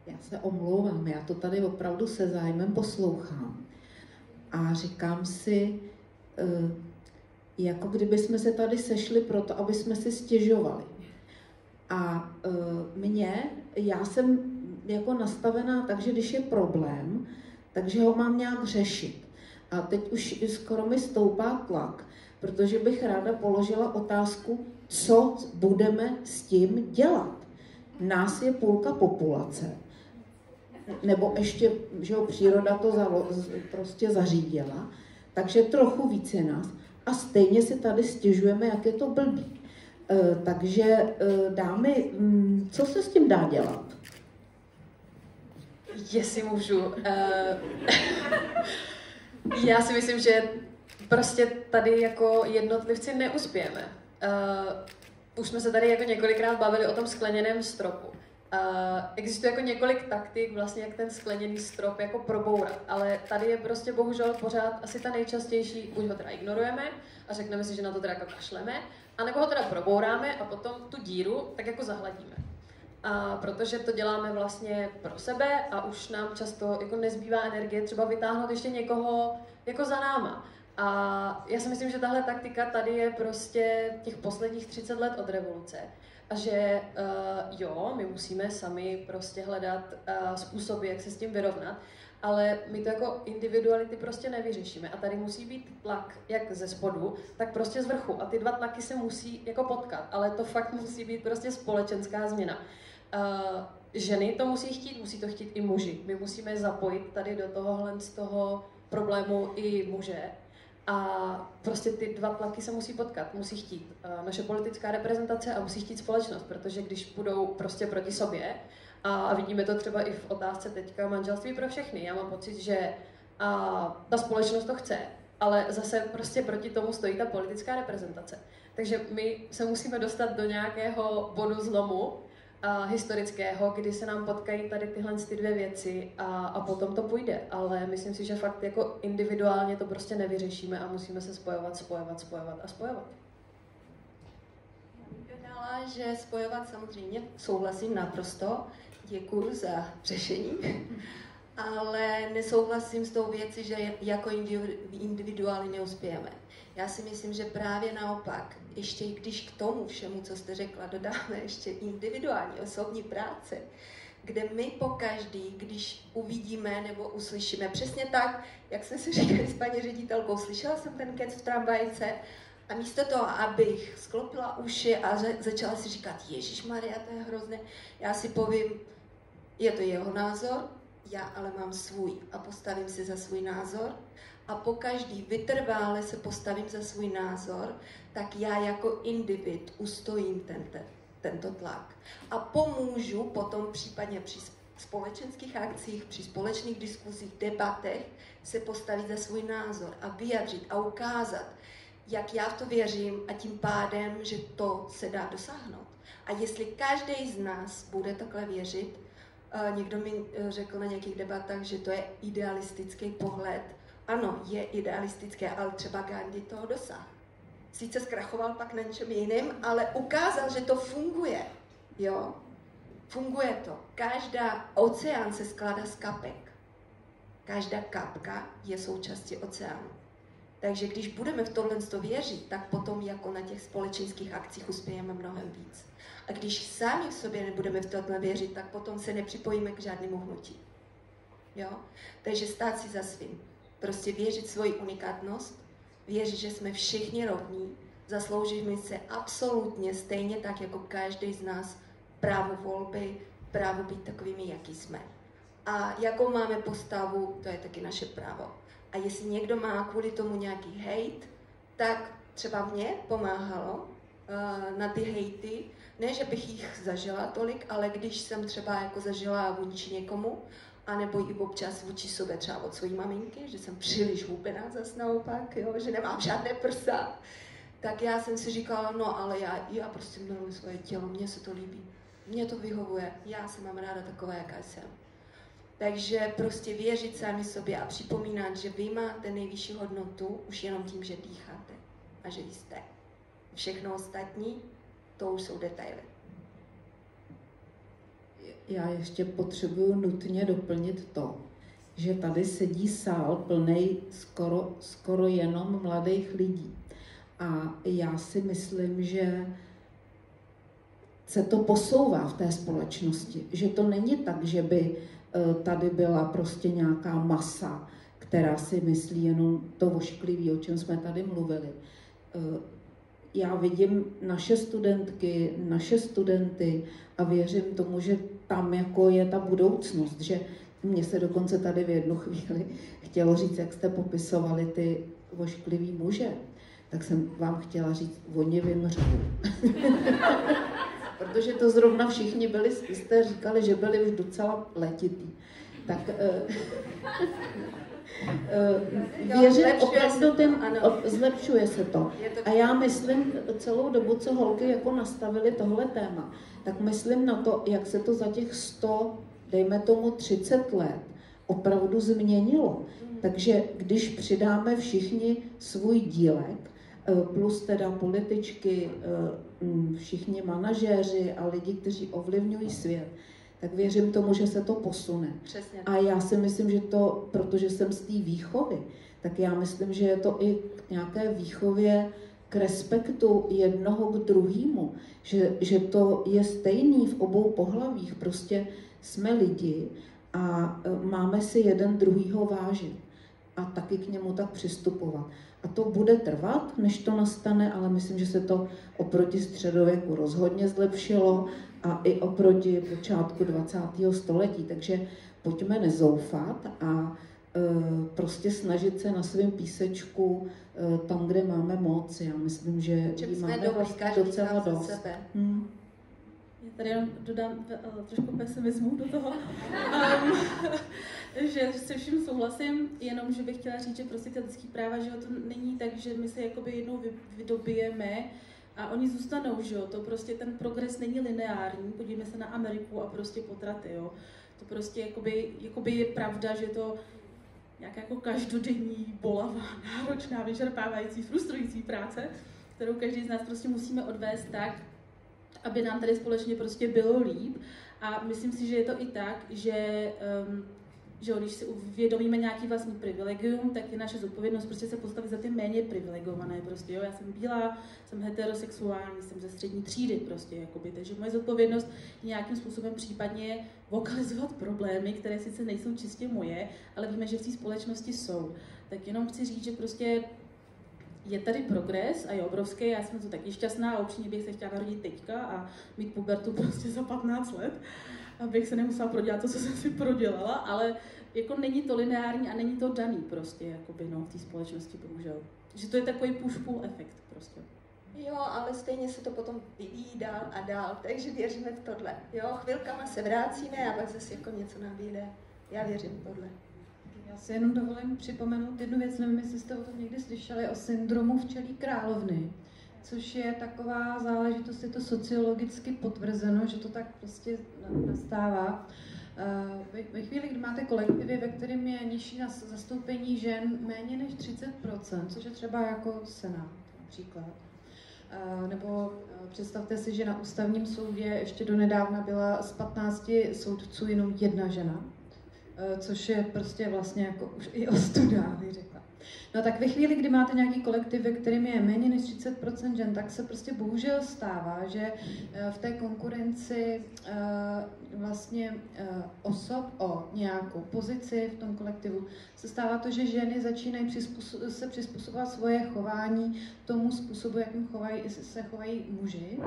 Já se omlouvám, já to tady opravdu se zájmem poslouchám a říkám si, jako kdyby jsme se tady sešli proto, aby jsme si stěžovali. A já jsem jako nastavená tak, že když je problém, takže ho mám nějak řešit. A teď už skoro mi stoupá tlak, protože bych ráda položila otázku, co budeme s tím dělat. Nás je půlka populace. Nebo ještě, že jo, příroda to prostě zařídila, takže trochu víc je nás a stejně si tady stěžujeme, jak je to blbý. Takže dámy, co se s tím dá dělat? Jestli můžu. Já si myslím, že prostě tady jako jednotlivci neuspějeme. Už jsme se tady jako několikrát bavili o tom skleněném stropu. Existuje jako několik taktik, vlastně jak ten skleněný strop jako probourat, ale tady je prostě bohužel pořád asi ta nejčastější, buď ho teda ignorujeme a řekneme si, že na to teda jako kašleme, anebo ho teda probouráme a potom tu díru tak jako zahladíme. A protože to děláme vlastně pro sebe a už nám často jako nezbývá energie třeba vytáhnout ještě někoho jako za náma. A já si myslím, že tahle taktika tady je prostě těch posledních 30 let od revoluce. A že jo, my musíme sami prostě hledat způsoby, jak se s tím vyrovnat, ale my to jako individuality prostě nevyřešíme. A tady musí být tlak jak ze spodu, tak prostě z vrchu. A ty dva tlaky se musí jako potkat, ale to fakt musí být prostě společenská změna. Ženy to musí to chtít i muži. My musíme zapojit tady do tohohle z toho problému i muže. A prostě ty dva tlaky se musí potkat, musí chtít naše politická reprezentace a musí chtít společnost, protože když budou prostě proti sobě, a vidíme to třeba i v otázce teďka manželství pro všechny, já mám pocit, že ta společnost to chce, ale zase prostě proti tomu stojí ta politická reprezentace. Takže my se musíme dostat do nějakého bodu zlomu historického, kdy se nám potkají tady tyhle dvě věci a potom to půjde. Ale myslím si, že fakt jako individuálně to prostě nevyřešíme a musíme se spojovat. Já bych dodala, že spojovat samozřejmě souhlasím naprosto, děkuji za řešení, ale nesouhlasím s tou věcí, že jako individuálně neuspějeme. Já si myslím, že právě naopak, ještě když k tomu všemu, co jste řekla, dodáme ještě individuální osobní práce, kde my pokaždý, když uvidíme nebo uslyšíme přesně tak, jak jsme si říkali s paní ředitelkou, slyšela jsem ten kec v tramvajce a místo toho, abych sklopila uši a začala si říkat, Ježišmarja, to je hrozné, já si povím, je to jeho názor, já ale mám svůj a postavím si za svůj názor. A pokaždý vytrvále se postavím za svůj názor, tak já jako individ ustojím tento tlak. A pomůžu potom případně při společenských akcích, při společných diskuzích, debatech se postavit za svůj názor a vyjadřit a ukázat, jak já v to věřím a tím pádem, že to se dá dosáhnout. A jestli každý z nás bude takhle věřit, někdo mi řekl na nějakých debatách, že to je idealistický pohled. Ano, je idealistické, ale třeba Gandhi toho dosáhl. Sice zkrachoval pak na něčem jiným, ale ukázal, že to funguje. Jo? Funguje to. Každá oceán se skládá z kapek. Každá kapka je součástí oceánu. Takže když budeme v tohle věřit, tak potom jako na těch společenských akcích uspějeme mnohem víc. A když sami v sobě nebudeme v tohle věřit, tak potom se nepřipojíme k žádnému hnutí. Jo? Takže stát si za svým. Prostě věřit svoji unikátnost, věřit, že jsme všichni rovní, zasloužíme se absolutně stejně tak, jako každý z nás právo volby, právo být takovými, jaký jsme. A jakou máme postavu, to je taky naše právo. A jestli někdo má kvůli tomu nějaký hejt, tak třeba mě pomáhalo na ty hejty, ne, že bych jich zažila tolik, ale když jsem třeba jako zažila vůči někomu, anebo i občas vůči sobě třeba od své maminky, že jsem příliš hubená zas naopak, jo, že nemám žádné prsa, tak já jsem si říkala, no ale já prostě miluji svoje tělo, mně se to líbí, mně to vyhovuje, já se mám ráda taková, jaká jsem. Takže prostě věřit sami sobě a připomínat, že vy máte nejvyšší hodnotu už jenom tím, že dýcháte a že jste. Všechno ostatní, to už jsou detaily. Já ještě potřebuju nutně doplnit to, že tady sedí sál plnej skoro jenom mladých lidí. A já si myslím, že se to posouvá v té společnosti. Že to není tak, že by tady byla prostě nějaká masa, která si myslí jenom to ošklivý, o čem jsme tady mluvili. Já vidím naše studentky, naše studenty a věřím tomu, že tam jako je ta budoucnost, že mně se dokonce tady v jednu chvíli chtělo říct, jak jste popisovali ty ošklivý muže, tak jsem vám chtěla říct, oni vymřou. Protože to zrovna všichni byli, jste říkali, že byli už docela letitý. Tak věřím opravdu zlepšuje se to. A já myslím celou dobu, co holky jako nastavily tohle téma, tak myslím na to, jak se to za těch 100, dejme tomu 30 let, opravdu změnilo. Takže když přidáme všichni svůj dílek plus teda političky, všichni manažéři a lidi, kteří ovlivňují svět, tak věřím tomu, že se to posune. Přesně. A já si myslím, že to, protože jsem z té výchovy, tak já myslím, že je to i k nějaké výchově k respektu jednoho k druhému, že to je stejný v obou pohlavích, prostě jsme lidi a máme si jeden druhýho vážit a taky k němu tak přistupovat. A to bude trvat, než to nastane, ale myslím, že se to oproti středověku rozhodně zlepšilo a i oproti počátku 20. století. Takže pojďme nezoufat a prostě snažit se na svém písečku tam, kde máme moc. Já myslím, že ji máme vlastně docela dost. Já tady jenom dodám trošku pesimismu do toho, že se vším souhlasím, jenom že bych chtěla říct, že prostě ty lidský práva, že to není tak, že my se jakoby jednou vydobijeme a oni zůstanou, že jo, to prostě ten progres není lineární, podívejme se na Ameriku a prostě potraty, jo. To prostě jakoby je pravda, že to nějaká jako každodenní, bolavá, náročná, vyčerpávající, frustrující práce, kterou každý z nás prostě musíme odvést tak, aby nám tady společně prostě bylo líp. A myslím si, že je to i tak, že když si uvědomíme nějaký vlastní privilegium, tak je naše zodpovědnost prostě se postavit za ty méně privilegované. Prostě, jo. Já jsem bílá, jsem heterosexuální, jsem ze střední třídy prostě, jakoby. Takže moje zodpovědnost je nějakým způsobem případně vokalizovat problémy, které sice nejsou čistě moje, ale víme, že v té společnosti jsou. Tak jenom chci říct, že prostě je tady progres a je obrovský, já jsem to taky šťastná a upřímně bych se chtěla narodit teďka a mít pubertu prostě za 15 let, abych se nemusela prodělat to, co jsem si prodělala, ale jako není to lineární a není to daný prostě, jakoby, no, v té společnosti bohužel. Že to je takový push-pull efekt prostě. Jo, ale stejně se to potom vyvíjí dál a dál, takže věříme v tohle. Jo, chvilkama se vracíme a pak zase jako něco nabíde. Já věřím v tohle. Já si jenom dovolím připomenout jednu věc, nevím, jestli jste o tom někdy slyšeli, o syndromu včelí královny, což je taková záležitost, je to sociologicky potvrzeno, že to tak prostě nastává. Ve chvíli, kdy máte kolektivy, ve kterém je nižší zastoupení žen méně než 30%, což je třeba jako Senát například. Nebo představte si, že na ústavním soudě ještě donedávna byla z 15 soudců jenom jedna žena, což je prostě vlastně jako už i ostuda, bych řekla. No tak ve chvíli, kdy máte nějaký kolektiv, ve kterém je méně než 30% žen, tak se prostě bohužel stává, že v té konkurenci vlastně osob o nějakou pozici v tom kolektivu se stává to, že ženy začínají se přizpůsobovat svoje chování tomu způsobu, jakým se chovají muži.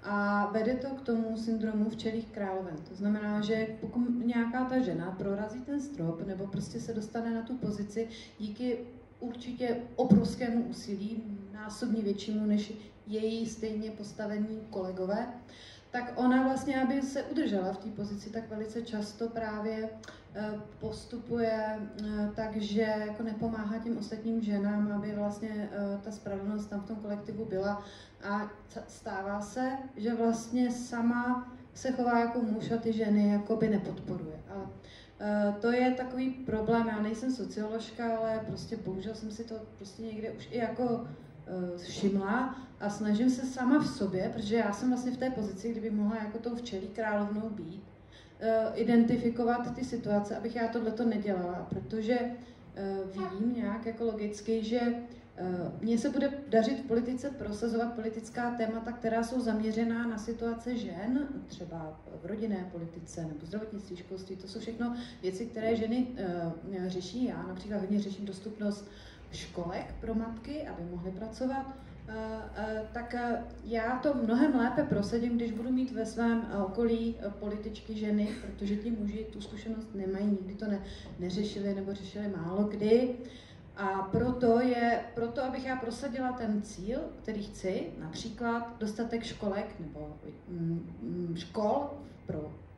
A vede to k tomu syndromu včelích královen. To znamená, že pokud nějaká ta žena prorazí ten strop nebo prostě se dostane na tu pozici díky určitě obrovskému úsilí, násobně většímu než její stejně postavení kolegové, tak ona vlastně, aby se udržela v té pozici, tak velice často právě postupuje tak, že jako nepomáhá těm ostatním ženám, aby vlastně ta spravedlnost tam v tom kolektivu byla. A stává se, že vlastně sama se chová jako muž a ty ženy jakoby nepodporuje. A to je takový problém, já nejsem socioložka, ale prostě bohužel jsem si to prostě někde už i jako všimla a snažím se sama v sobě, protože já jsem vlastně v té pozici, kdyby mohla jako tou včelí královnou být, identifikovat ty situace, abych já tohleto nedělala, protože vím nějak jako logicky, že mně se bude dařit v politice prosazovat politická témata, která jsou zaměřená na situace žen, třeba v rodinné politice nebo zdravotnictví, školství. To jsou všechno věci, které ženy řeší. Já například hodně řeším dostupnost školek pro matky, aby mohly pracovat. Tak já to mnohem lépe prosadím, když budu mít ve svém okolí političky ženy, protože ti muži tu zkušenost nemají, nikdy to neřešili nebo řešili málo kdy. A proto, abych já prosadila ten cíl, který chci, například dostatek školek nebo škol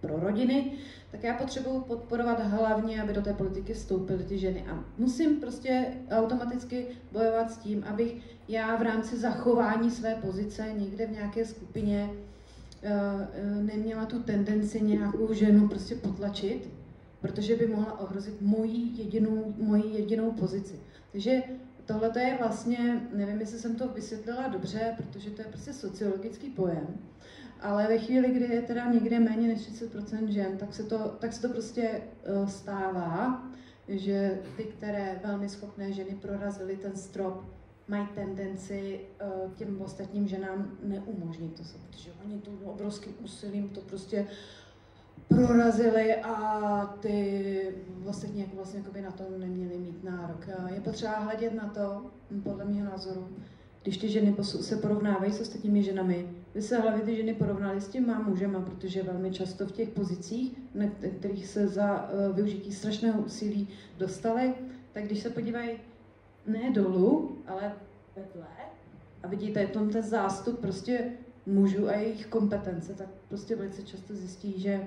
pro rodiny, tak já potřebuji podporovat hlavně, aby do té politiky vstoupily ty ženy. A musím prostě automaticky bojovat s tím, abych já v rámci zachování své pozice někde v nějaké skupině neměla tu tendenci nějakou ženu prostě potlačit, protože by mohla ohrozit moji jedinou pozici. Takže tohle je vlastně, nevím, jestli jsem to vysvětlila dobře, protože to je prostě sociologický pojem, ale ve chvíli, kdy je teda někde méně než 30% žen, tak se to prostě stává, že ty, které velmi schopné ženy prorazily ten strop, mají tendenci těm ostatním ženám neumožnit to se, protože oni tím obrovským úsilím to prostě prorazili a ty ostatní jako vlastně na to neměli mít nárok. Je potřeba hledět na to, podle mého názoru, když ty ženy se porovnávají s ostatními ženami, by se hlavně ty ženy porovnaly s těma mužema, protože velmi často v těch pozicích, na kterých se za využití strašného úsilí dostaly, tak když se podívají ne dolů, ale vedle a vidíte tam ten zástup prostě mužů a jejich kompetence, tak prostě velice často zjistí, že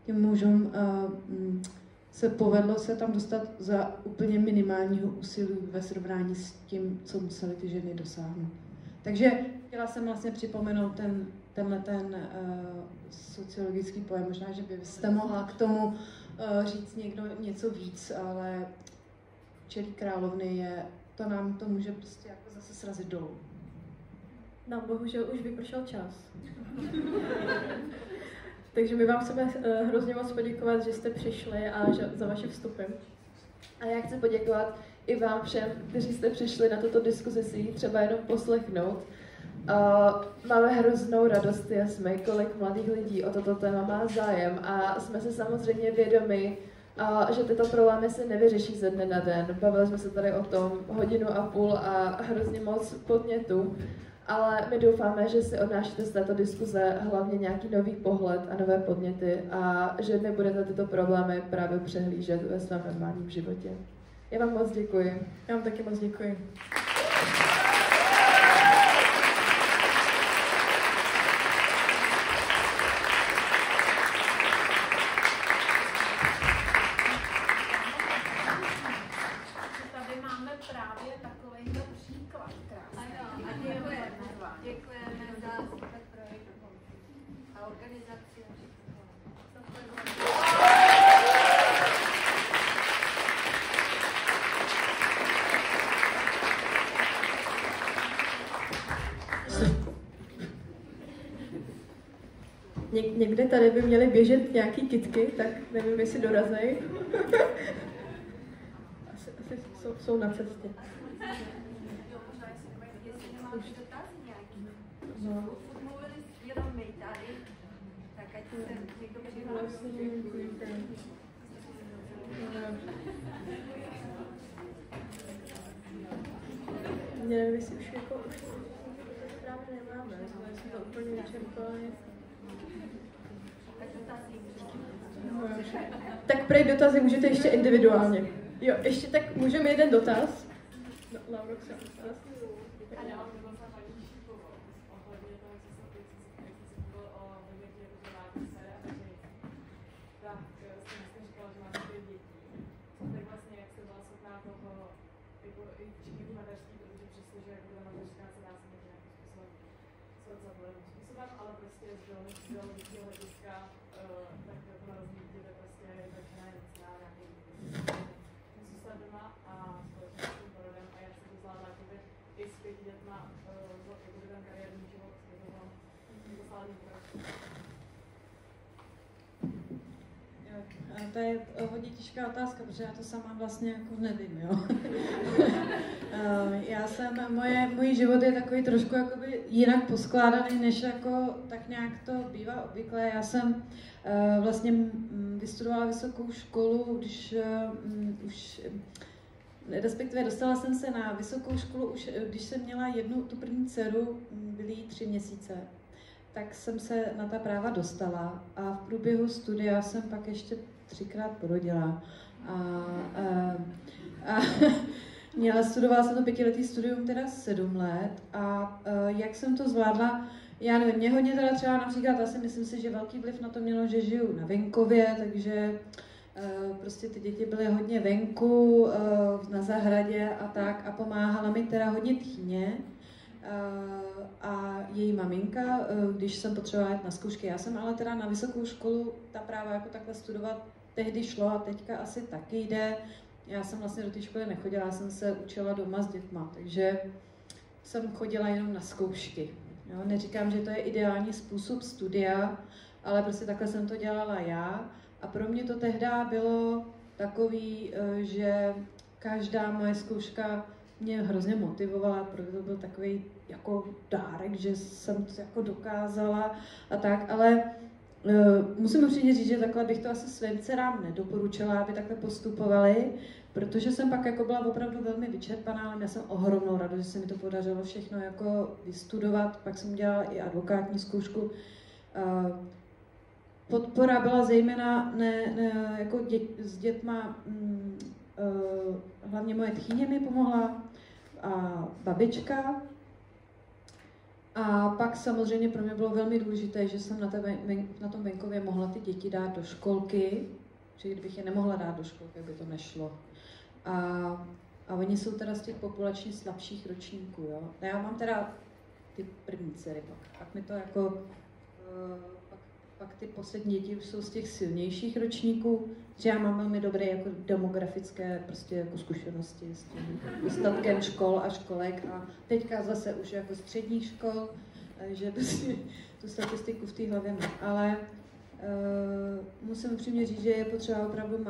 těm mužům se povedlo se tam dostat za úplně minimálního úsilí ve srovnání s tím, co musely ty ženy dosáhnout. Takže chtěla jsem vlastně připomenout tenhle sociologický pojem. Možná, že byste mohla k tomu říct někdo něco víc, ale čelí královny to nám to může prostě jako zase srazit dolů. Nám bohužel už vypršel čas. Takže my vám chceme hrozně moc poděkovat, že jste přišli a za vaše vstupy. A já chci poděkovat i vám všem, kteří jste přišli na tuto diskuzi si ji třeba jenom poslechnout. Máme hroznou radost, jasně, kolik mladých lidí o toto téma má zájem a jsme si samozřejmě vědomi, že tyto problémy se nevyřeší ze dne na den. Bavili jsme se tady o tom 1,5 hodiny a hrozně moc podnětů. Ale my doufáme, že si odnášíte z této diskuze hlavně nějaký nový pohled a nové podněty a že nebudete tyto problémy právě přehlížet ve svém normálním životě. Já vám moc děkuji. Já vám taky moc děkuji. Tady máme právě takovýto příklad krásný. Ano, a děkujeme za super projekt a organizaci. Někde tady by měly běžet nějaký kytky, tak nevím, jestli dorazí. Asi jsou na cestě. No. Mluvili jenom my tady, tak ať se někdo přihlásí. Nevím, jestli už jako právě nemáme, jsme to úplně vyčerpali. Tak prej dotazy můžete ještě individuálně. Jo, ještě tak můžeme jeden dotaz. No, Lauro, chce dotaz? To je hodně těžká otázka, protože já to sama vlastně jako nevím, jo. Můj život je takový trošku jakoby jinak poskládaný, než jako tak nějak to bývá obvykle. Já jsem vlastně vystudovala vysokou školu, respektive dostala jsem se na vysokou školu už, když jsem měla tu první dceru, byly jí 3 měsíce. Tak jsem se na ta práva dostala a v průběhu studia jsem pak ještě 3krát porodila. Studovala jsem to 5letý studium, teda 7 let a jak jsem to zvládla, já nevím, mě hodně teda třeba například, asi myslím si, že velký vliv na to mělo, že žiju na venkově, takže prostě ty děti byly hodně venku, na zahradě a tak a pomáhala mi teda hodně tchýně. A její maminka, když jsem potřebovala jít na zkoušky. Já jsem ale teda na vysokou školu ta práva jako takhle studovat tehdy šlo a teďka asi taky jde. já jsem vlastně do té školy nechodila, já jsem se učila doma s dětma, takže jsem chodila jenom na zkoušky. Jo? Neříkám, že to je ideální způsob studia, ale prostě takhle jsem to dělala já. A pro mě to tehdy bylo takový, že každá moje zkouška mě hrozně motivovala, protože to byl takový jako dárek, že jsem to jako dokázala a tak, ale musím upřímně říct, že takhle bych to asi svým dcerám nedoporučila, aby takhle postupovali, protože jsem pak jako byla opravdu velmi vyčerpaná, ale měla jsem ohromnou radost, že se mi to podařilo všechno jako vystudovat, pak jsem dělala i advokátní zkoušku. Podpora byla zejména jako s dětma, hlavně moje tchýně mi pomohla a babička. A pak samozřejmě pro mě bylo velmi důležité, že jsem na tom venkově mohla ty děti dát do školky, že kdybych je nemohla dát do školky, by to nešlo. A oni jsou teda z těch populačně slabších ročníků, jo. A já mám teda ty první dcery, pak mi to jako, pak ty poslední děti už jsou z těch silnějších ročníků, že já mám velmi dobré jako demografické prostě jako zkušenosti s tím dostatkem škol a školek a teďka zase už jako středních škol, že prostě tu statistiku v té hlavě mám, ale musím upřímně říct, že je potřeba opravdu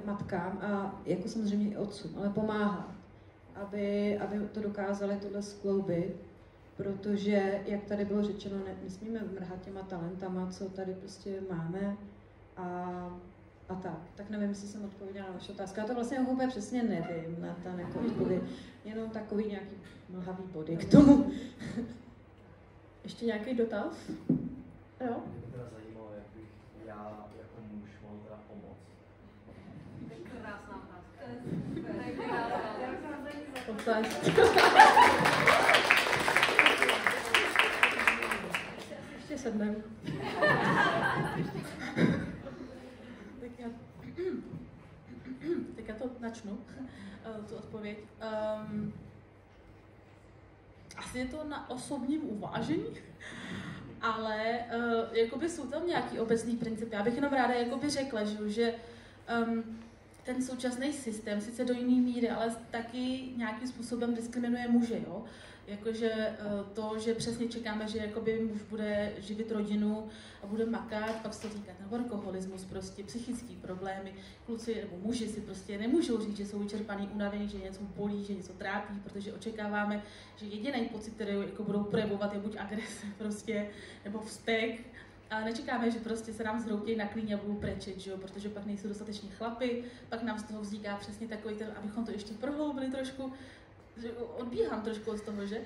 matkám a jako samozřejmě i otcům, ale pomáhat, aby to dokázali tohle skloubit, protože, jak tady bylo řečeno, nesmíme mrhat těma talentama, co tady prostě máme a tak. Tak nevím, jestli jsem odpověděla na vaši otázku. Já to vlastně úplně přesně nevím na ten jako odpověď, jenom takový nějaký mlhavý body k tomu. Ještě nějaký dotaz? Jo? Mě by teda zajímalo, jak bych já jako muž mohl teda pomoct. Krásná otázka. Ještě sednem. Tak já to načnu, tu odpověď. Asi je to na osobním uvážení, ale jakoby jsou tam nějaký obecný principy. Já bych jenom ráda jakoby řekla, že ten současný systém sice do jiný míry, ale taky nějakým způsobem diskriminuje muže, jo? Jakože to, že přesně čekáme, že jakoby muž bude živit rodinu a bude makat, pak se to týká ten workoholismus, prostě psychické problémy. Kluci nebo muži si prostě nemůžou říct, že jsou vyčerpaný, unavení, že něco bolí, že něco trápí, protože očekáváme, že jediný pocit, který jako budou projevovat, je buď agrese prostě, nebo vztek. Ale nečekáme, že prostě se nám zhroutějí na klíně a budou prečet, že jo? Protože pak nejsou dostatečně chlapy, pak nám z toho vzniká přesně takový ten, abychom to ještě prohloubili trošku, že odbíhám trošku od toho, že?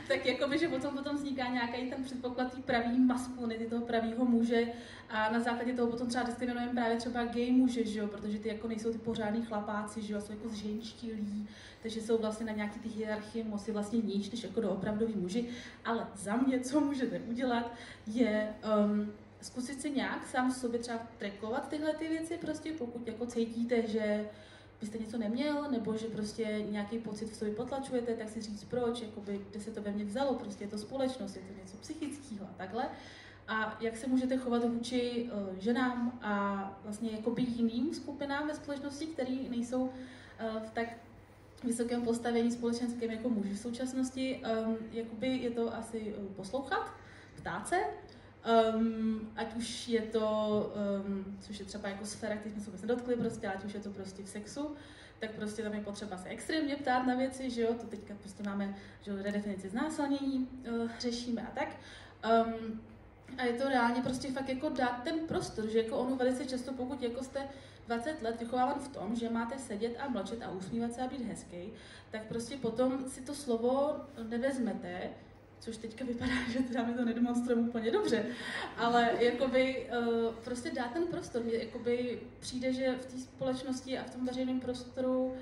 Tak jakoby, že potom vzniká nějaký ten předpoklad té pravý maskulinity, toho pravýho muže a na základě toho potom třeba diskriminujeme právě třeba gay muže, že jo? Protože ty jako nejsou ty pořádný chlapáci, že jo? Jsou jako zženštilí, takže jsou vlastně na nějaký ty hierarchie moci vlastně níž, než jako doopravdoví muži. Ale za mě, co můžete udělat, je zkusit si nějak sám v sobě třeba trackovat tyhle ty věci, prostě pokud jako cítíte, že byste něco neměl, nebo že prostě nějaký pocit v sobě potlačujete, tak si říct proč, jakoby, kde se to ve mně vzalo, prostě je to společnost, je to něco psychického a takhle. A jak se můžete chovat vůči ženám a vlastně jakoby jiným skupinám ve společnosti, které nejsou v tak vysokém postavení společenském jako muži v současnosti. Jakoby je to asi poslouchat, ptát se, ať už je to, což je třeba jako sféra, který jsme se vůbec nedotkli, prostě, ať už je to prostě v sexu, tak prostě tam je potřeba se extrémně ptát na věci, že jo, to teďka prostě máme, že jo, redefinici znásilnění, řešíme a tak. A je to reálně prostě fakt jako dát ten prostor, že jako ono velice často, pokud jako jste 20 let vychovávan v tom, že máte sedět a mlčet a usmívat se a být hezký, tak prostě potom si to slovo nevezmete, což teďka vypadá, že teda mi to nedemonstrujeme úplně dobře, ale jakoby prostě dát ten prostor. Mně jakoby přijde, že v té společnosti a v tom veřejném prostoru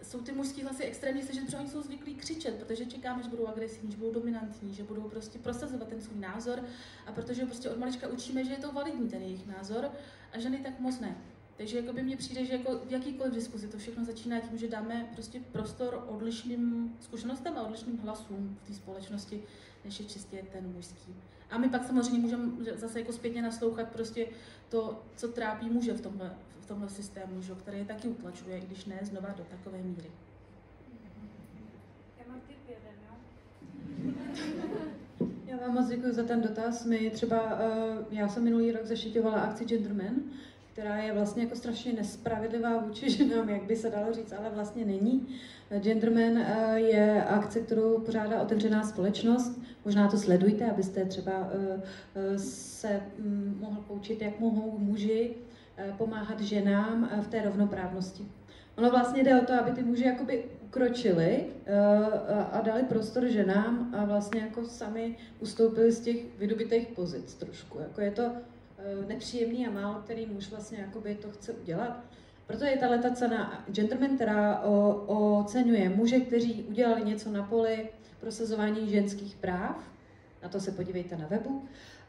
jsou ty mužský hlasy extrémně slyšet, protože oni jsou zvyklí křičet, protože čekáme, že budou agresivní, že budou dominantní, že budou prostě prosazovat ten svůj názor a protože prostě od malička učíme, že je to validní ten jejich názor a ženy tak moc ne. Takže jakoby mně přijde, že jako v jakýkoliv diskuzi to všechno začíná tím, že dáme prostě prostor odlišným zkušenostem a odlišným hlasům v té společnosti, než je čistě ten mužský. A my pak samozřejmě můžeme zase jako zpětně naslouchat prostě to, co trápí muže v v tomhle systému, že, který je taky utlačuje, i když ne znova do takové míry. Já mám tip jeden, jo? Já vám moc děkuji za ten dotaz. My třeba, já jsem minulý rok zaštiťovala akci Genderman, která je vlastně jako strašně nespravedlivá vůči ženám, jak by se dalo říct, ale vlastně není. Genderman je akce, kterou pořádá Otevřená společnost. Možná to sledujte, abyste třeba se mohl poučit, jak mohou muži pomáhat ženám v té rovnoprávnosti. Ono vlastně jde o to, aby ty muži jakoby ukročili a dali prostor ženám a vlastně jako sami ustoupili z těch vydobitých pozic trošku. Jako je to nepříjemný a málo který muž vlastně jakoby to chce udělat. Proto je tato cena Genderman, která oceňuje muže, kteří udělali něco na poli prosazování ženských práv. Na to se podívejte na webu.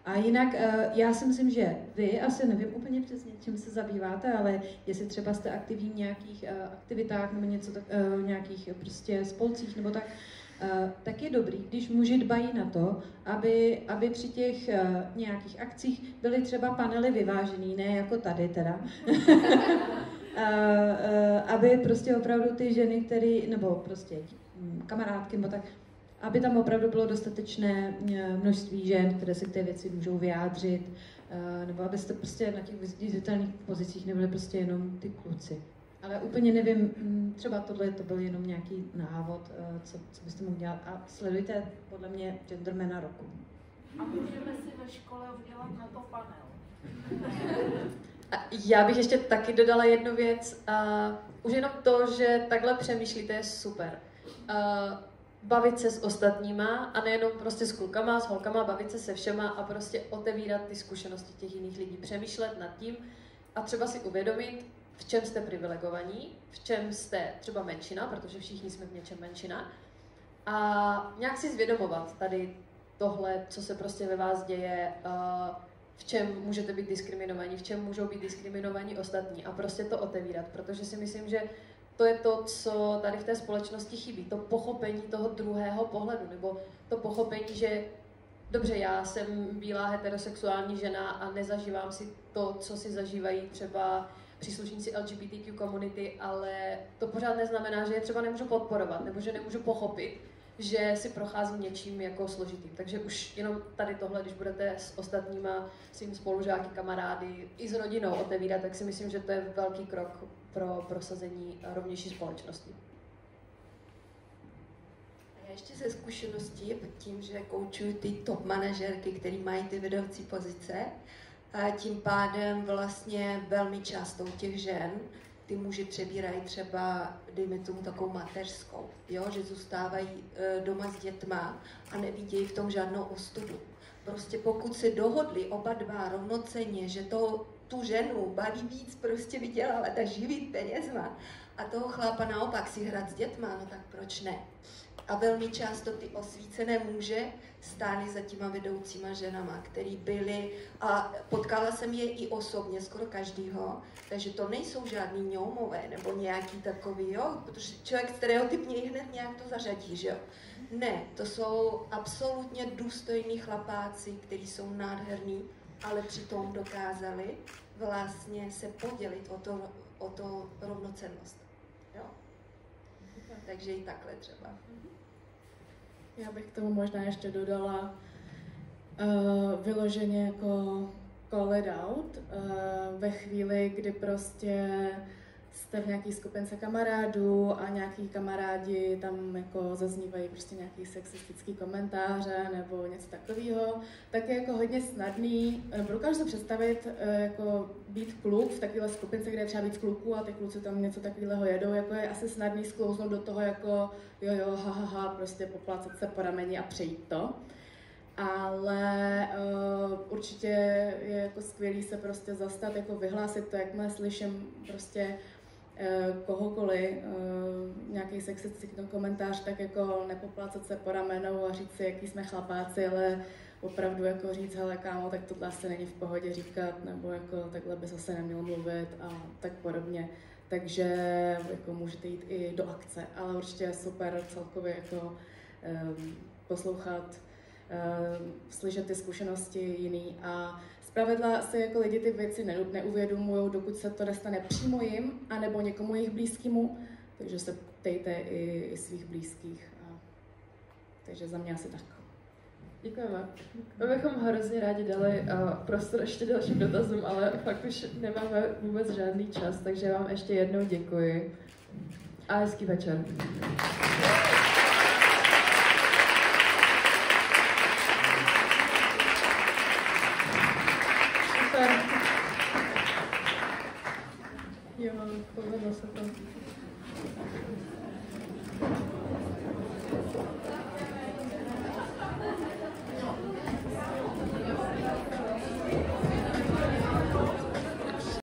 A jinak já si myslím, že vy, asi nevím úplně přesně, čím se zabýváte, ale jestli třeba jste aktivní v nějakých aktivitách nebo něco tak, nějakých prostě spolcích nebo tak, tak je dobrý, když muži dbají na to, aby při těch nějakých akcích byly třeba panely vyvážený, ne jako tady teda. Aby prostě opravdu ty ženy, které, nebo prostě kamarádky, nebo tak, aby tam opravdu bylo dostatečné množství žen, které se k té věci můžou vyjádřit, nebo abyste prostě na těch viditelných pozicích nebyli prostě jenom ty kluci. Ale úplně nevím, třeba tohle to byl jenom nějaký návod, co byste mohli dělat. A sledujte podle mě Gendermana roku. A můžeme si ve škole udělat na to panel. Já bych ještě taky dodala jednu věc. Už jenom to, že takhle přemýšlíte, je super. Bavit se s ostatníma a nejenom prostě s klukama, s holkama, bavit se se všema a prostě otevírat ty zkušenosti těch jiných lidí, přemýšlet nad tím a třeba si uvědomit, v čem jste privilegovaní, v čem jste třeba menšina, protože všichni jsme v něčem menšina, a nějak si zvědomovat tady tohle, co se prostě ve vás děje, v čem můžete být diskriminovaní, v čem můžou být diskriminovaní ostatní a prostě to otevírat, protože si myslím, že to je to, co tady v té společnosti chybí, to pochopení toho druhého pohledu, nebo to pochopení, že dobře, já jsem bílá heterosexuální žena a nezažívám si to, co si zažívají třeba příslušníci LGBTQ komunity, ale to pořád neznamená, že je třeba nemůžu podporovat, nebo že nemůžu pochopit, že si procházím něčím jako složitým. Takže už jenom tady tohle, když budete s ostatníma, svými spolužáky, kamarády, i s rodinou otevírat, tak si myslím, že to je velký krok pro prosazení rovnější společnosti. A ještě ze zkušeností, tím, že koučuju ty top manažerky, které mají ty vedoucí pozice, a tím pádem vlastně velmi často u těch žen ty muži přebírají třeba, dejme tomu, takovou mateřskou, jo? Že zůstávají doma s dětma a nevidějí v tom žádnou ostudu. Prostě pokud se dohodli oba dva rovnocenně, že tu ženu baví víc prostě vydělávat a živit penězma a toho chlapa naopak si hrát s dětma, no tak proč ne? A velmi často ty osvícené muže stály za těma vedoucíma ženama, který byly, a potkala jsem je i osobně, skoro každýho, takže to nejsou žádný ňoumové nebo nějaký takový, jo, protože člověk stereotypně i hned nějak to zařadí, že jo. Ne, to jsou absolutně důstojní chlapáci, kteří jsou nádherní, ale přitom dokázali vlastně se podělit o to rovnocennost, jo. Takže i takhle třeba. Já bych k tomu možná ještě dodala vyloženě jako call it out ve chvíli, kdy prostě jste v nějaký skupince kamarádů a nějaký kamarádi tam jako zaznívají prostě nějaký sexistický komentáře nebo něco takového, tak je jako hodně snadný, dokážu se představit jako být kluk v takové skupince, kde je třeba víc kluků a ty kluci tam něco takového jedou, jako je asi snadný sklouznout do toho jako jo, prostě poplácat se po rameni a přejít to. Ale určitě je jako skvělý se prostě zastat, jako vyhlásit to, jakmile slyším prostě kohokoliv, nějaký sexistický komentář, tak jako nepoplácat se po ramenou a říct si, jaký jsme chlapáci, ale opravdu jako říct, hele kámo, tak tohle asi není v pohodě říkat, nebo jako takhle by zase neměl mluvit a tak podobně. Takže jako můžete jít i do akce, ale určitě je super celkově jako poslouchat, slyšet ty zkušenosti jiný a Zpravidla se jako lidi ty věci neuvědomují, dokud se to nestane přímo jim, anebo někomu jejich blízkému, takže se ptejte i svých blízkých. Takže za mě asi tak. Děkujeme. My bychom hrozně rádi dali prostor ještě dalším dotazům, ale fakt už nemáme vůbec žádný čas, takže vám ještě jednou děkuji. A hezký večer. Super. Jo, povedlo se to.